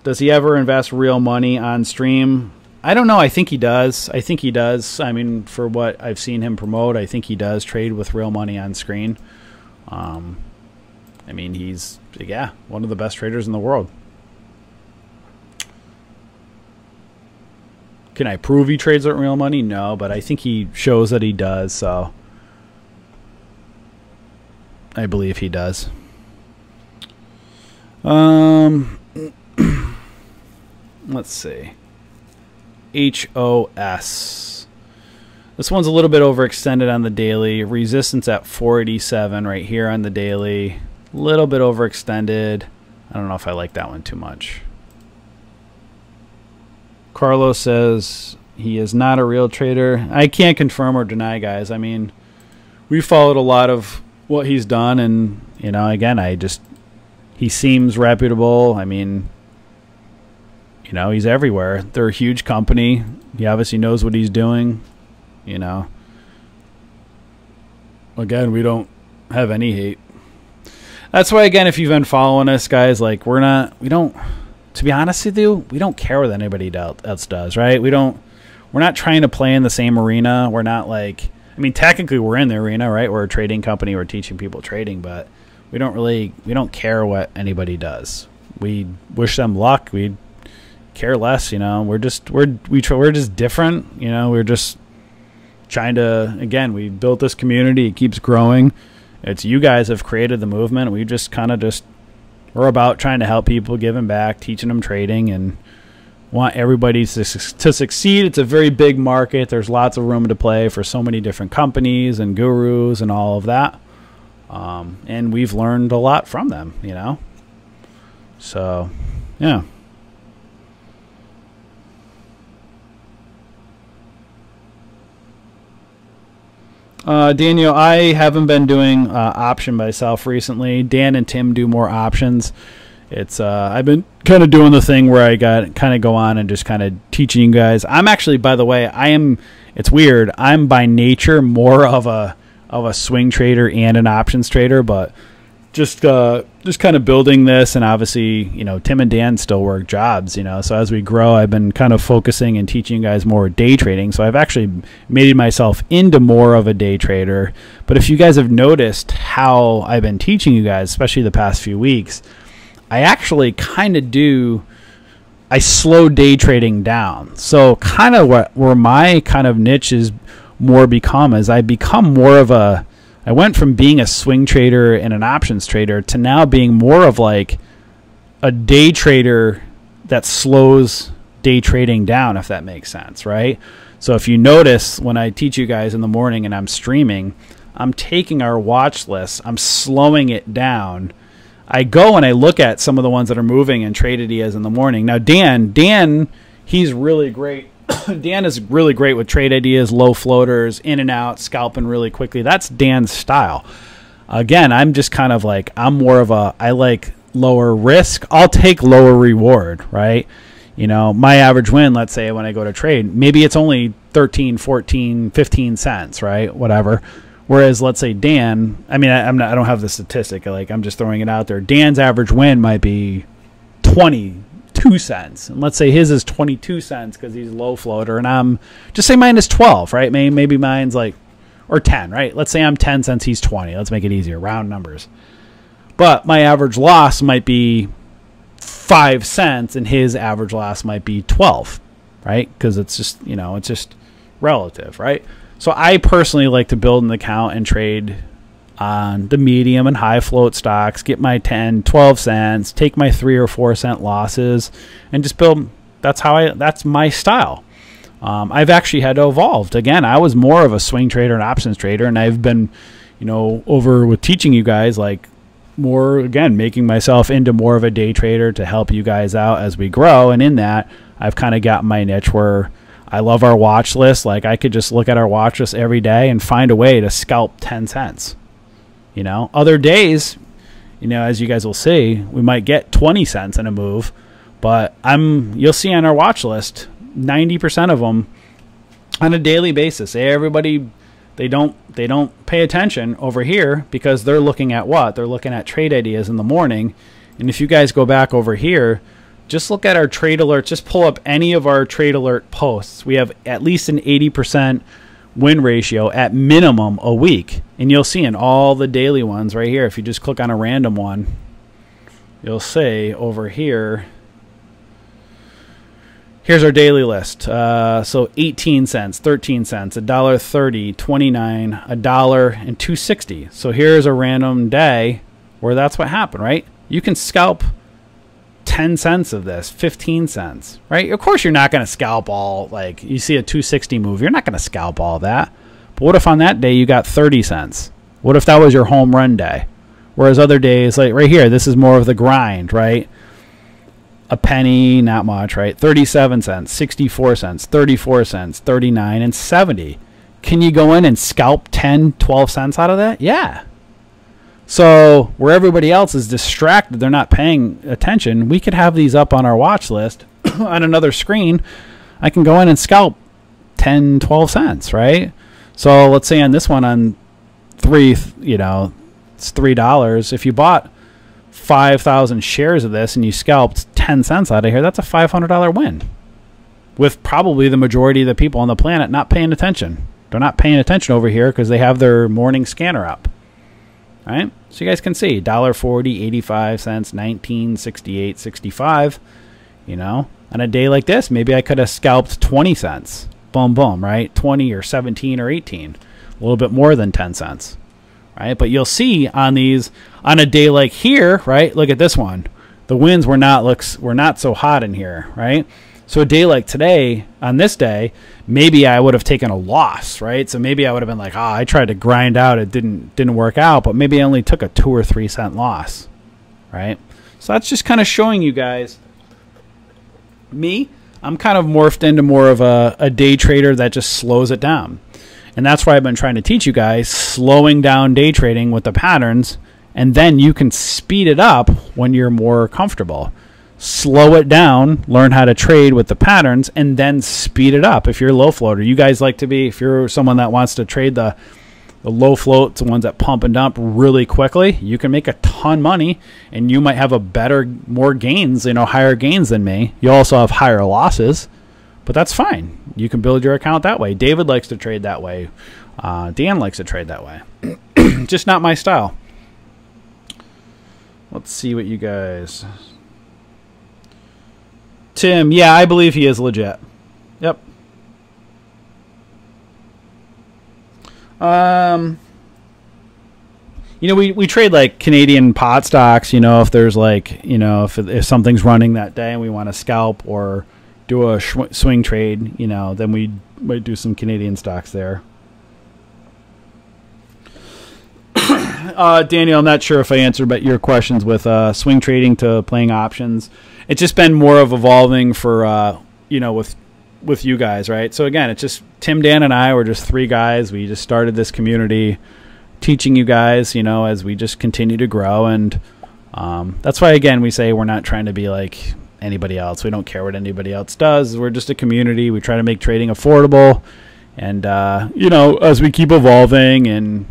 Speaker 1: Does he ever invest real money on stream? I don't know. I think he does. I think he does. I mean, for what I've seen him promote, I think he does trade with real money on screen. I mean, he's, yeah, one of the best traders in the world. Can I prove he trades with real money? No, but I think he shows that he does, so I believe he does. Let's see. HOS. This one's a little bit overextended on the daily. Resistance at 487 right here on the daily. A little bit overextended. I don't know if I like that one too much. Carlos says he is not a real trader. I can't confirm or deny, guys. I mean, we followed a lot of what he's done, and, you know, again, he seems reputable. I mean, you know, he's everywhere. They're a huge company. He obviously knows what he's doing, you know. Again, we don't have any hate. That's why, again, if you've been following us, guys, like, to be honest with you, we don't care what anybody else does, right? We're not trying to play in the same arena. We're not like, I mean, technically we're in the arena, right? We're a trading company. We're teaching people trading, but we don't care what anybody does. We wish them luck. We care less, you know. We're just different, you know. We're just trying to, again, we built this community. It keeps growing. It's you guys have created the movement. We just we're about trying to help people, giving back, teaching them trading, and want everybody to succeed. It's a very big market. There's lots of room to play for so many different companies and gurus and all of that. And we've learned a lot from them, you know. So, yeah. Daniel, I haven't been doing option myself recently. Dan and Tim do more options. It's I've been kind of doing the thing where I go on and just kind of teaching you guys. I'm actually, by the way, it's weird. I'm by nature more of a swing trader and an options trader, but just kind of building this, and obviously, you know, Tim and Dan still work jobs, you know, so as we grow, I've been kind of focusing and teaching you guys more day trading. So I've actually made myself into more of a day trader. But if you guys have noticed how I've been teaching you guys, especially the past few weeks, I actually I slow day trading down. So kind of where my kind of niche is more become is I become more of I went from being a swing trader and an options trader to now being more of like a day trader that slows day trading down, if that makes sense, right? So if you notice, when I teach you guys in the morning and I'm streaming, I'm taking our watch list, I'm slowing it down. I go and I look at some of the ones that are moving and trade ideas in the morning. Now, Dan, he's really great. Dan is really great with trade ideas, low floaters, in and out, scalping really quickly. That's Dan's style. Again, I'm just kind of like, I'm more of I like lower risk. I'll take lower reward, right? You know, my average win, let's say when I go to trade, maybe it's only 13, 14, 15 cents, right? Whatever. Whereas, let's say Dan, I mean, I don't have the statistic. Like, I'm just throwing it out there. Dan's average win might be 22 cents. And let's say his is 22 cents because he's low floater. And I'm, just say mine is 12, right? Maybe mine's like, or 10, right? Let's say I'm 10 cents, he's 20. Let's make it easier, round numbers. But my average loss might be 5 cents and his average loss might be 12, right? Because it's just, you know, it's just relative, right? So I personally like to build an account and trade on the medium and high float stocks, get my 10, 12 cents, take my 3 or 4 cent losses, and just build. That's my style. I've actually had to evolve. Again, I was more of a swing trader and options trader, and I've been, you know, over with teaching you guys, like, more, again, making myself into more of a day trader to help you guys out as we grow. And in that, I've kind of got my niche where I love our watch list. Like, I could just look at our watch list every day and find a way to scalp 10 cents. You know, other days, you know, as you guys will see, we might get 20 cents in a move, but you'll see on our watch list, 90% of them on a daily basis. Everybody, they don't pay attention over here because they're looking at what? They're looking at trade ideas in the morning. And if you guys go back over here, just look at our trade alerts. Just pull up any of our trade alert posts. We have at least an 80% win ratio at minimum a week. And you'll see in all the daily ones right here, if you just click on a random one, you'll see over here, here's our daily list. So 18 cents, 13 cents, $1.30, 29, $1, and 2.60. So here's a random day where that's what happened, right? You can scalp 10 cents of this, 15 cents, right? Of course, you're not going to scalp all, like you see a 260 move. You're not going to scalp all that. But what if on that day you got 30 cents? What if that was your home run day? Whereas other days, like right here, this is more of the grind, right? A penny, not much, right? 37 cents, 64 cents, 34 cents, 39, and 70. Can you go in and scalp 10, 12 cents out of that? Yeah. So where everybody else is distracted, they're not paying attention, we could have these up on our watch list on another screen. I can go in and scalp 10, 12 cents, right? So let's say on this one on it's $3. If you bought 5,000 shares of this and you scalped 10 cents out of here, that's a $500 win. With probably the majority of the people on the planet not paying attention. They're not paying attention over here because they have their morning scanner up. All right? So you guys can see $1.40, 85 cents, 19, 68, 65. You know, on a day like this, maybe I could have scalped 20 cents. Boom, boom, right? 20 or 17 or 18. A little bit more than 10 cents. Right? But you'll see on these, on a day like here, right? Look at this one. The winds were not so hot in here, right? So a day like today, on this day, maybe I would have taken a loss, right? So maybe I would have been like, I tried to grind out, it didn't work out, but maybe I only took a 2 or 3 cent loss, right? So that's just kind of showing you guys. Me, I'm kind of morphed into more of a day trader that just slows it down. And that's why I've been trying to teach you guys slowing down day trading with the patterns, and then you can speed it up when you're more comfortable. Slow it down, learn how to trade with the patterns, and then speed it up. If you're a low floater, you guys like to be, if you're someone that wants to trade the low floats, the ones that pump and dump really quickly, you can make a ton of money, and you might have more gains, higher gains than me. You also have higher losses. But that's fine. You can build your account that way. David likes to trade that way. Dan likes to trade that way. Just not my style. Let's see what you guys... Tim, yeah, I believe he is legit. Yep. We trade like Canadian pot stocks, if there's like, if something's running that day and we want to scalp or do a swing trade, then we might do some Canadian stocks there. Daniel, I'm not sure if I answered your questions with swing trading to playing options. It's just been more of evolving for, with you guys, right? So again, it's just Tim, Dan, and I were just 3 guys. We just started this community teaching you guys, as we just continue to grow. And that's why, again, we say we're not trying to be like anybody else. We don't care what anybody else does. We're just a community. We try to make trading affordable. And, as we keep evolving and,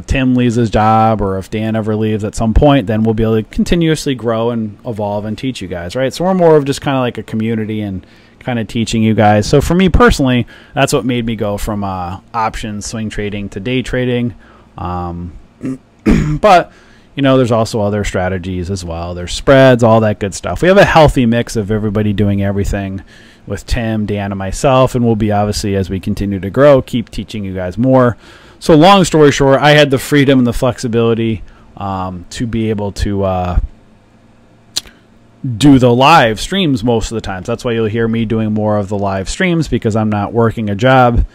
Speaker 1: Tim leaves his job, or if Dan ever leaves at some point, then we'll be able to continuously grow and evolve and teach you guys, right? So we're more of just kind of like a community and kind of teaching you guys. So for me personally, that's what made me go from options, swing trading to day trading. But there's also other strategies as well. There's spreads, all that good stuff. We have a healthy mix of everybody doing everything with Tim, Dan, and myself, and we'll be obviously, as we continue to grow, keep teaching you guys more. So long story short, I had the freedom and the flexibility to be able to do the live streams most of the time. So that's why you'll hear me doing more of the live streams, because I'm not working a job.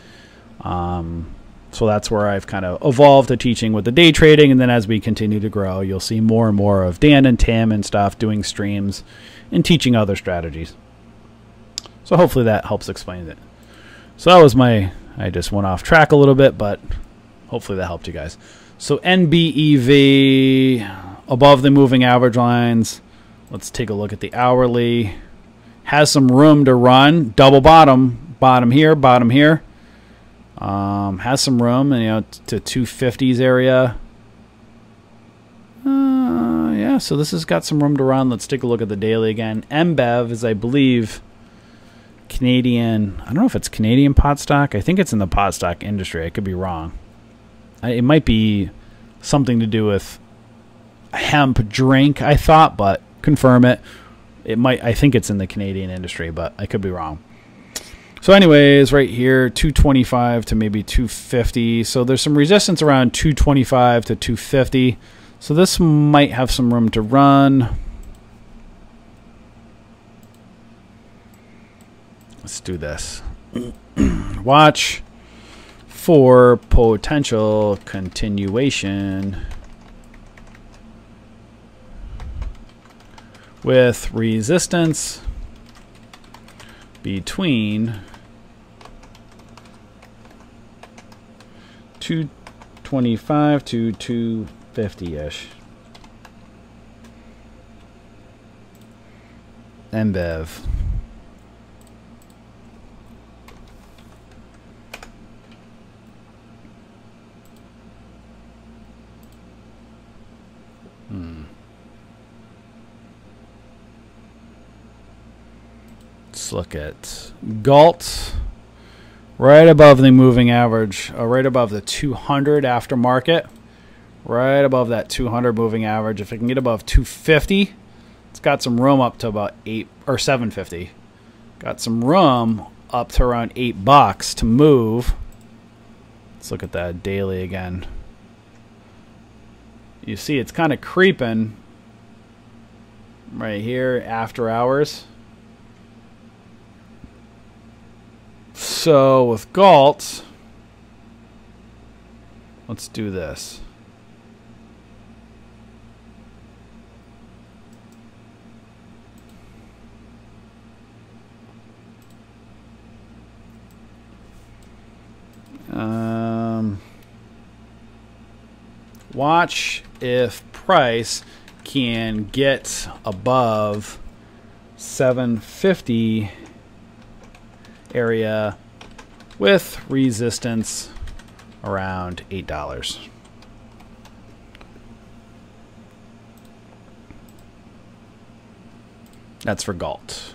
Speaker 1: So that's where I've kind of evolved to teaching with the day trading. And then as we continue to grow, you'll see more and more of Dan and Tim and stuff doing streams and teaching other strategies. So hopefully that helps explain it. So that was I just went off track a little bit, but hopefully that helped you guys. So MBEV, above the moving average lines. Let's take a look at the hourly. Has some room to run. Double bottom. Bottom here. Bottom here. Has some room, you know, to 250s area. Yeah, so this has got some room to run. Let's take a look at the daily again. MBEV is, I believe, Canadian. I don't know if it's Canadian pot stock. I think it's in the pot stock industry. I could be wrong. It might be something to do with a hemp drink, I thought, but confirm it. It might. I think it's in the Canadian industry, but I could be wrong. So anyways, right here, 225 to maybe 250. So there's some resistance around 225 to 250. So this might have some room to run. Let's do this. Watch for potential continuation with resistance between 225 to 250-ish. MBEV. Let's look at GALT. Right above the moving average, right above the 200 aftermarket. Right above that 200 moving average. If it can get above 250, it's got some room up to about 8 or 750. Got some room up to around $8 to move. Let's look at that daily again. You see it's kind of creeping right here after hours. So with GALT, let's do this. Watch if price can get above 750 area with resistance around $8. That's for GALT.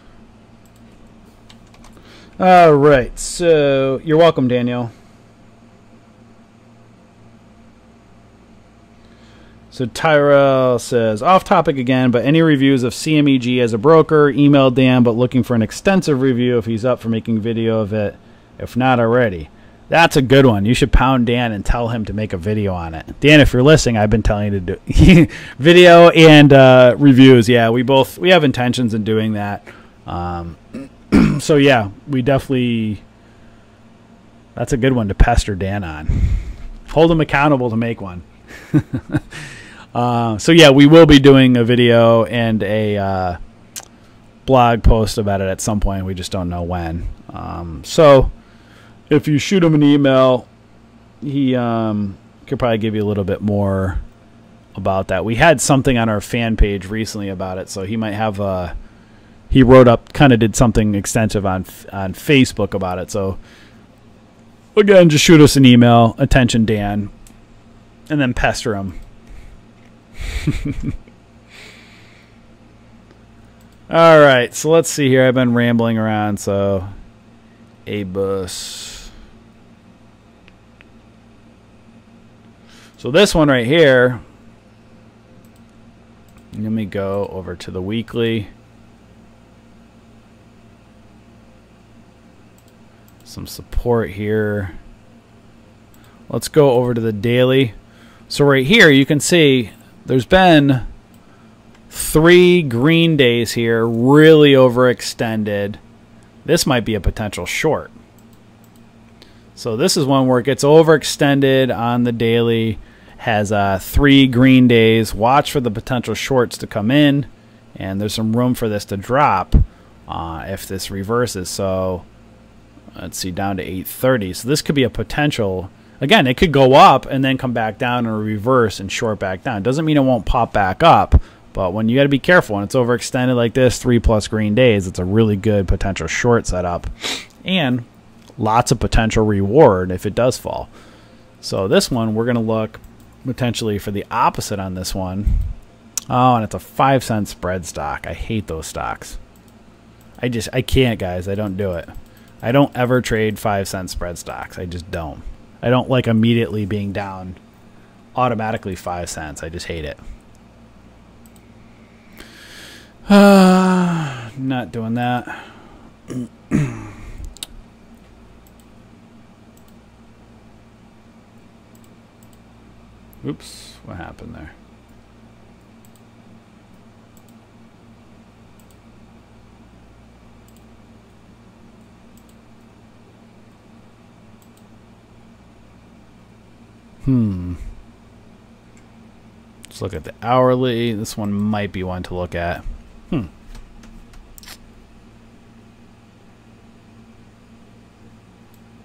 Speaker 1: All right, so you're welcome, Daniel. So Tyrell says, off topic again, but any reviews of CMEG as a broker? Emailed Dan, but looking for an extensive review if he's up for making video of it, if not already. That's a good one. You should pound Dan and tell him to make a video on it. Dan, if you're listening, I've been telling you to do video and reviews. Yeah, we have intentions in doing that. So yeah, we definitely, that's a good one to pester Dan on. Hold him accountable to make one. So yeah, we will be doing a video and a blog post about it at some point. We just don't know when. So if you shoot him an email, he could probably give you a little bit more about that. We had something on our fan page recently about it, so he might have he wrote up, kind of did something extensive on Facebook about it. So again, just shoot us an email, attention Dan, and then pester him. All right, so let's see here. I've been rambling around, so ABUS. So this one right here, let me go over to the weekly. Some support here. Let's go over to the daily. So right here you can see there's been 3 green days here, really overextended. This might be a potential short. So this is one where it gets overextended on the daily, has 3 green days. Watch for the potential shorts to come in, and there's some room for this to drop if this reverses. So let's see, down to 830. So this could be a potential Again, it could go up and then come back down and reverse and short back down. Doesn't mean it won't pop back up, but when you got to be careful when it's overextended like this, 3+ green days, it's a really good potential short setup and lots of potential reward if it does fall. So this one, we're going to look potentially for the opposite on this one. Oh, and it's a 5-cent spread stock. I hate those stocks. I can't, guys. I don't do it. I don't ever trade 5-cent spread stocks. I just don't. I don't like immediately being down automatically 5 cents. I just hate it. Not doing that. Oops, what happened there? Let's look at the hourly. This one might be one to look at.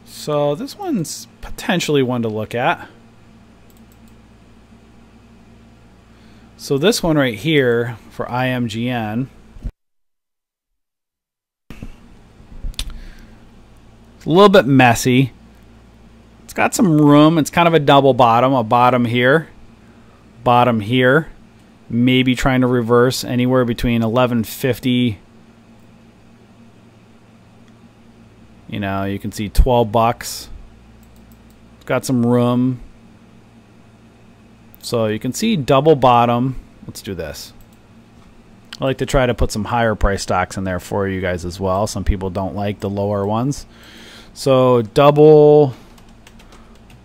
Speaker 1: So this one's potentially one to look at. So this one right here for IMGN, it's a little bit messy. It's got some room. It's kind of a double bottom, a bottom here, maybe trying to reverse anywhere between 11.50. You know, you can see 12 bucks. It's got some room. So you can see double bottom. Let's do this. I like to try to put some higher price stocks in there for you guys as well. Some people don't like the lower ones. So double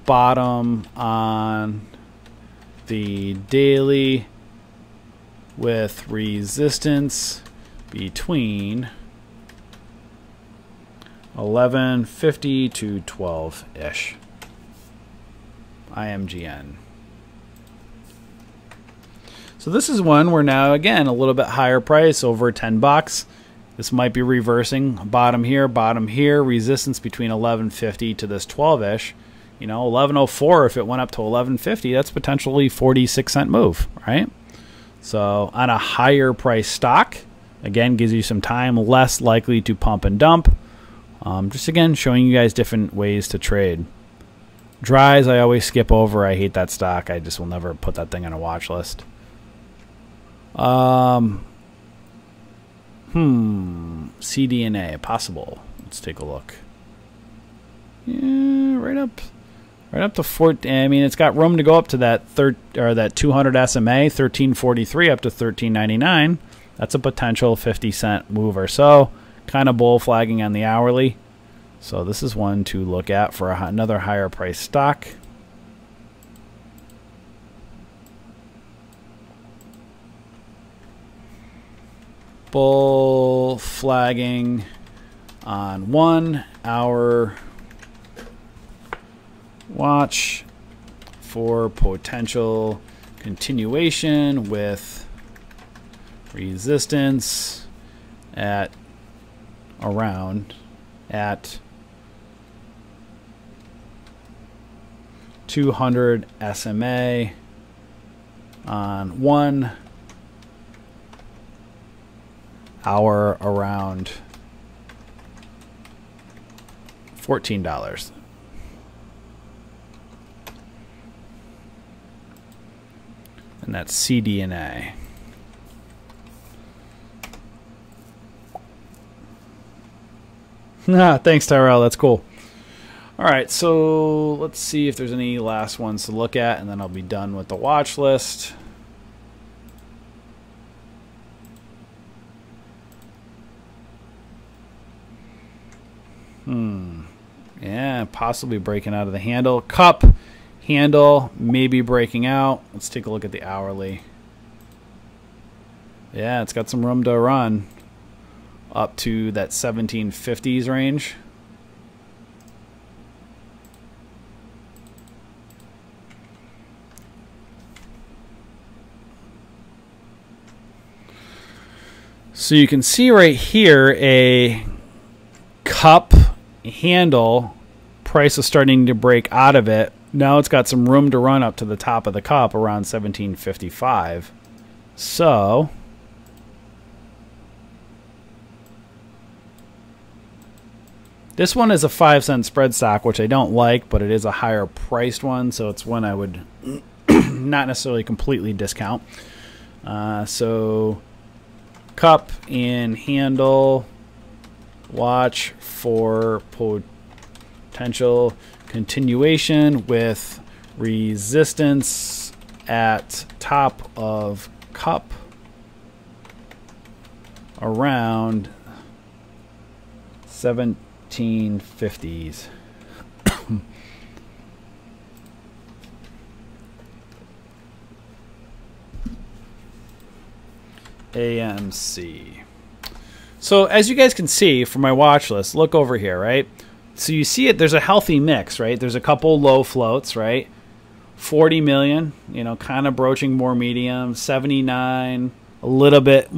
Speaker 1: bottom on the daily with resistance between 11.50 to 12-ish. IMGN. So this is one where now, again, a little bit higher price, over 10 bucks. This might be reversing. Bottom here, resistance between 11.50 to this 12-ish. You know, 11.04, if it went up to 11.50, that's potentially 46-cent move, right? So on a higher price stock, again, gives you some time, less likely to pump and dump. Just again, showing you guys different ways to trade. Dries, I always skip over. I hate that stock. I just will never put that thing on a watch list. CDNA, possible. Let's take a look. Yeah, right up to 40. I mean, it's got room to go up to that 200 SMA, 1343 up to 1399. That's a potential 50-cent move or so. Kind of bull flagging on the hourly. So this is one to look at for another higher price stock. Bull flagging on 1 hour watch for potential continuation with resistance at around at 200 SMA on 1 hour around $14. And that's CDNA. Thanks, Tyrell. That's cool. All right, so let's see if there's any last ones to look at, and then I'll be done with the watch list. Yeah, possibly breaking out of the handle. Cup, handle, maybe breaking out. Let's take a look at the hourly. Yeah, it's got some room to run up to that 1750s range. So you can see right here a cup handle. Price is starting to break out of it Now it's got some room to run up to the top of the cup around 1755. So this one is a 5-cent spread stock, which I don't like, but it is a higher priced one, so it's one I would not necessarily completely discount. So cup and handle, watch for potential continuation with resistance at top of cup around 1750s. AMC. So as you guys can see from my watch list, look over here, right? So you see it, there's a healthy mix, right? There's a couple low floats, right? 40 million, you know, kind of broaching more medium, 79, a little bit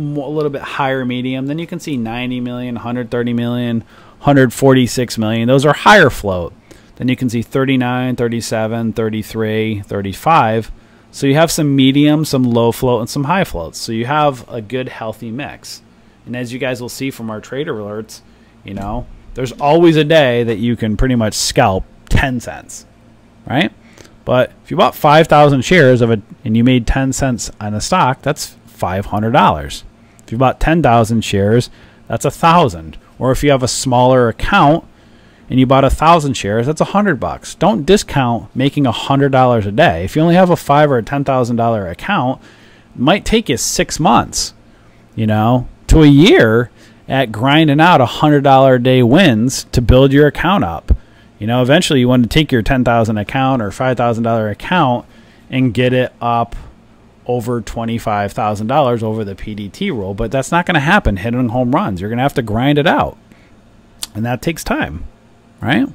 Speaker 1: higher medium. Then you can see 90 million, 130 million, 146 million. Those are higher float. Then you can see 39, 37, 33, 35. So you have some medium, some low float, and some high floats. So you have a good healthy mix. And as you guys will see from our trader alerts, you know, there's always a day that you can pretty much scalp 10 cents, right? But if you bought 5,000 shares of it and you made 10 cents on a stock, that's $500. If you bought 10,000 shares, that's $1,000. Or if you have a smaller account and you bought 1,000 shares, that's $100. Don't discount making $100 a day. If you only have a $5,000 or a $10,000 account, it might take you 6 months, you know, to a year at grinding out $100 a day wins to build your account up. You know, eventually you want to take your $10,000 account or $5,000 account and get it up over $25,000 over the PDT rule, but that's not going to happen hitting home runs. You're going to have to grind it out, and that takes time, right?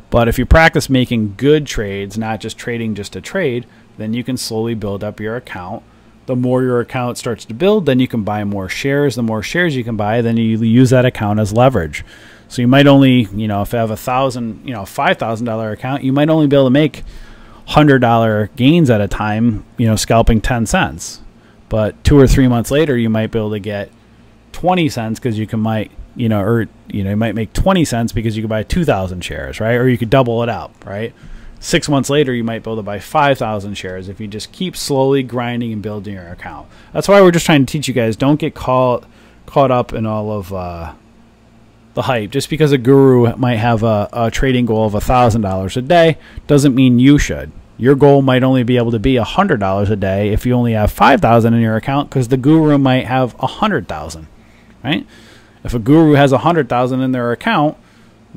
Speaker 1: But if you practice making good trades, not just trading just to trade, then you can slowly build up your account. The more your account starts to build, then you can buy more shares. The more shares you can buy, then you use that account as leverage. So you might only, you know, if you have $5,000 account, you might only be able to make $100 gains at a time, you know, scalping 10 cents. But 2 or 3 months later, you might be able to get 20 cents because you might make 20 cents because you could buy 2,000 shares, right? Or you could double it up, right? 6 months later, you might be able to buy 5,000 shares if you just keep slowly grinding and building your account. That's why we're just trying to teach you guys, don't get caught up in all of the hype. Just because a guru might have a trading goal of $1,000 a day doesn't mean you should. Your goal might only be able to be $100 a day if you only have 5,000 in your account, because the guru might have 100,000, right? If a guru has 100,000 in their account,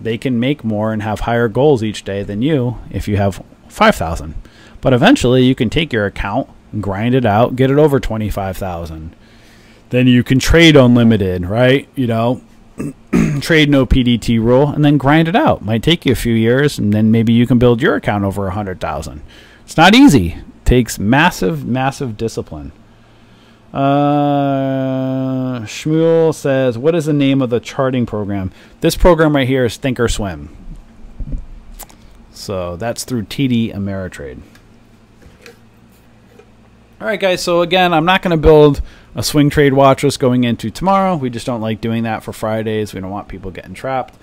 Speaker 1: they can make more and have higher goals each day than you if you have 5,000. But eventually you can take your account, grind it out, get it over 25,000. Then you can trade unlimited, right? You know, trade no PDT rule, and then grind it out. Might take you a few years, and then maybe you can build your account over 100,000. It's not easy. It takes massive discipline. Shmuel says, what is the name of the charting program? This program right here is Thinkorswim. So that's through TD Ameritrade. All right, guys. So again, I'm not going to build a swing trade watch list going into tomorrow. We just don't like doing that for Fridays. We don't want people getting trapped.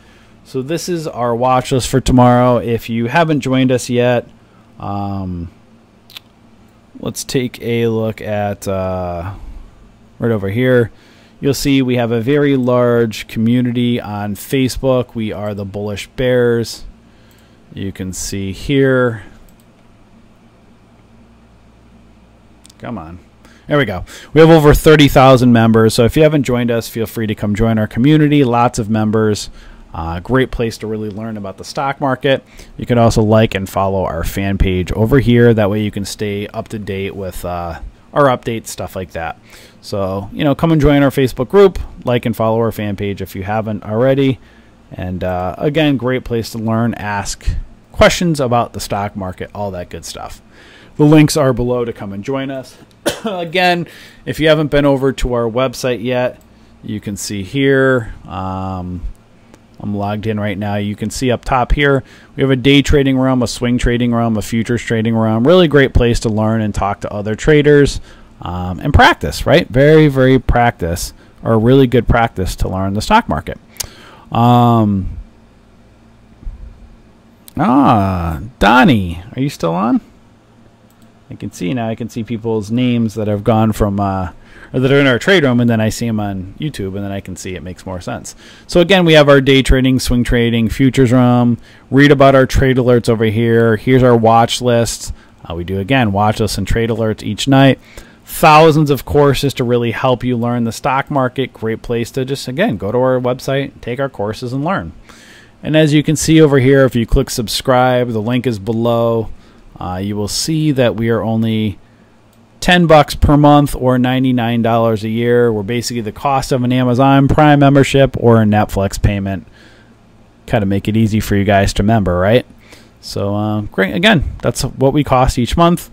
Speaker 1: So this is our watch list for tomorrow. If you haven't joined us yet, let's take a look at right over here. You'll see we have a very large community on Facebook. We are the Bullish Bears. You can see here. Come on. There we go. We have over 30,000 members. So if you haven't joined us, feel free to come join our community. Lots of members. Great place to really learn about the stock market. You can also like and follow our fan page over here. That way you can stay up to date with our updates, stuff like that. So, you know, come and join our Facebook group. Like and follow our fan page if you haven't already. And again, great place to learn, ask questions about the stock market, all that good stuff. The links are below to come and join us. Again, if you haven't been over to our website yet, you can see here. I'm logged in right now. You can see up top here, we have a day trading room, a swing trading room, a futures trading room. Really great place to learn and talk to other traders and practice, right? Very, very practice, or really good practice to learn the stock market. Donnie, are you still on? I can see now. I can see people's names that have gone from, or that are in our trade room, and then I see them on YouTube, and then I can see it makes more sense. So again, we have our day trading, swing trading, futures room. Read about our trade alerts over here. Here's our watch list. We do, again, watch lists and trade alerts each night. Thousands of courses to really help you learn the stock market. Great place to just, again, go to our website, take our courses, and learn. And as you can see over here, if you click subscribe, the link is below. You will see that we are only $10 per month or $99 a year. We're basically the cost of an Amazon Prime membership or a Netflix payment. Kind of make it easy for you guys to remember, right? So great. Again, that's what we cost each month.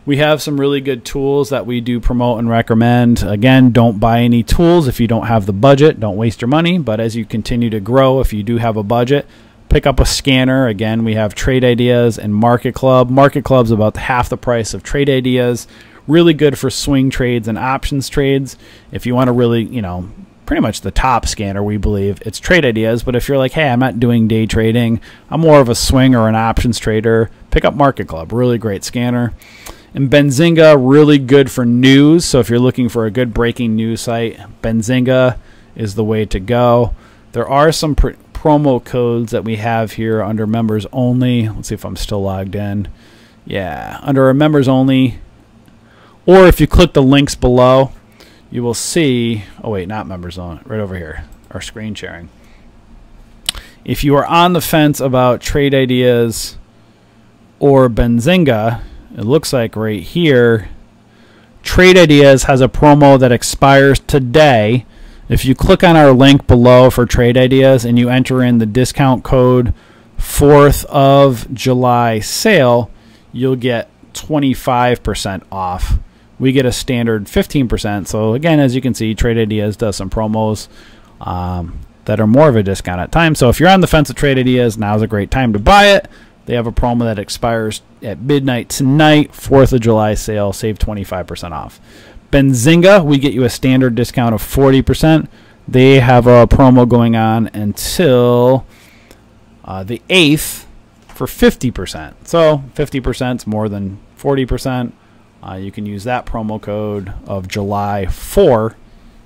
Speaker 1: We have some really good tools that we do promote and recommend. Again, don't buy any tools if you don't have the budget. Don't waste your money. But as you continue to grow, if you do have a budget, pick up a scanner. Again, we have Trade Ideas and Market Club. Market Club's about half the price of Trade Ideas. Really good for swing trades and options trades. If you want to really, you know, pretty much the top scanner, we believe, it's Trade Ideas. But if you're like, hey, I'm not doing day trading, I'm more of a swing or an options trader, pick up Market Club. Really great scanner. And Benzinga, really good for news. So if you're looking for a good breaking news site, Benzinga is the way to go. There are some promo codes that we have here under members only. Let's see if I'm still logged in. Yeah, under our members only. Or if you click the links below, you will see, oh wait, not members only, right over here, our screen sharing. If you are on the fence about Trade Ideas or Benzinga, it looks like right here, Trade Ideas has a promo that expires today. If you click on our link below for Trade Ideas and you enter in the discount code 4th of July sale, you'll get 25% off. We get a standard 15%. So again, as you can see, Trade Ideas does some promos that are more of a discount at times. So if you're on the fence of Trade Ideas, now's a great time to buy it. They have a promo that expires at midnight tonight, 4th of July sale, save 25% off. Benzinga, we get you a standard discount of 40%. They have a promo going on until the 8th for 50%. So 50% is more than 40%. You can use that promo code of July 4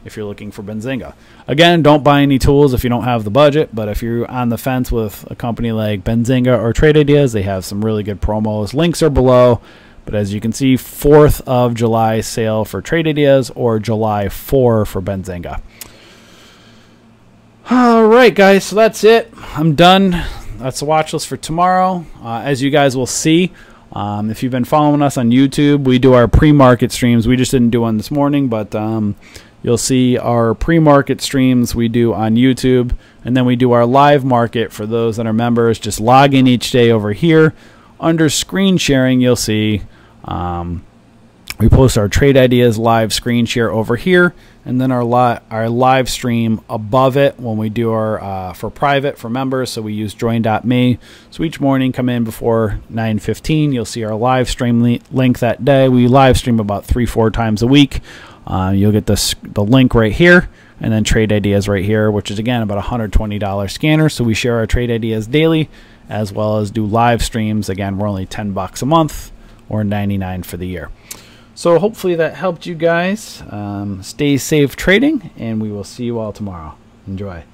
Speaker 1: if you're looking for Benzinga. Again, don't buy any tools if you don't have the budget, but if you're on the fence with a company like Benzinga or Trade Ideas, they have some really good promos. Links are below, but as you can see, 4th of July sale for Trade Ideas or July 4 for Benzinga. All right, guys, so that's it. I'm done. That's the watch list for tomorrow. As you guys will see, if you've been following us on YouTube, we do our pre-market streams. We just didn't do one this morning, but you'll see our pre-market streams we do on YouTube, and then we do our live market for those that are members. Just log in each day over here. Under screen sharing, you'll see we post our Trade Ideas live screen share over here, and then our live stream above it when we do our for private for members. So we use join.me. So each morning, come in before 9:15. You'll see our live stream link that day. We live stream about 3-4 times a week. You'll get the link right here, and then Trade Ideas right here, which is again about $120 scanner. So we share our Trade Ideas daily, as well as do live streams. Again, we're only $10 a month or $99 for the year. So hopefully that helped you guys. Stay safe trading, and we will see you all tomorrow. Enjoy.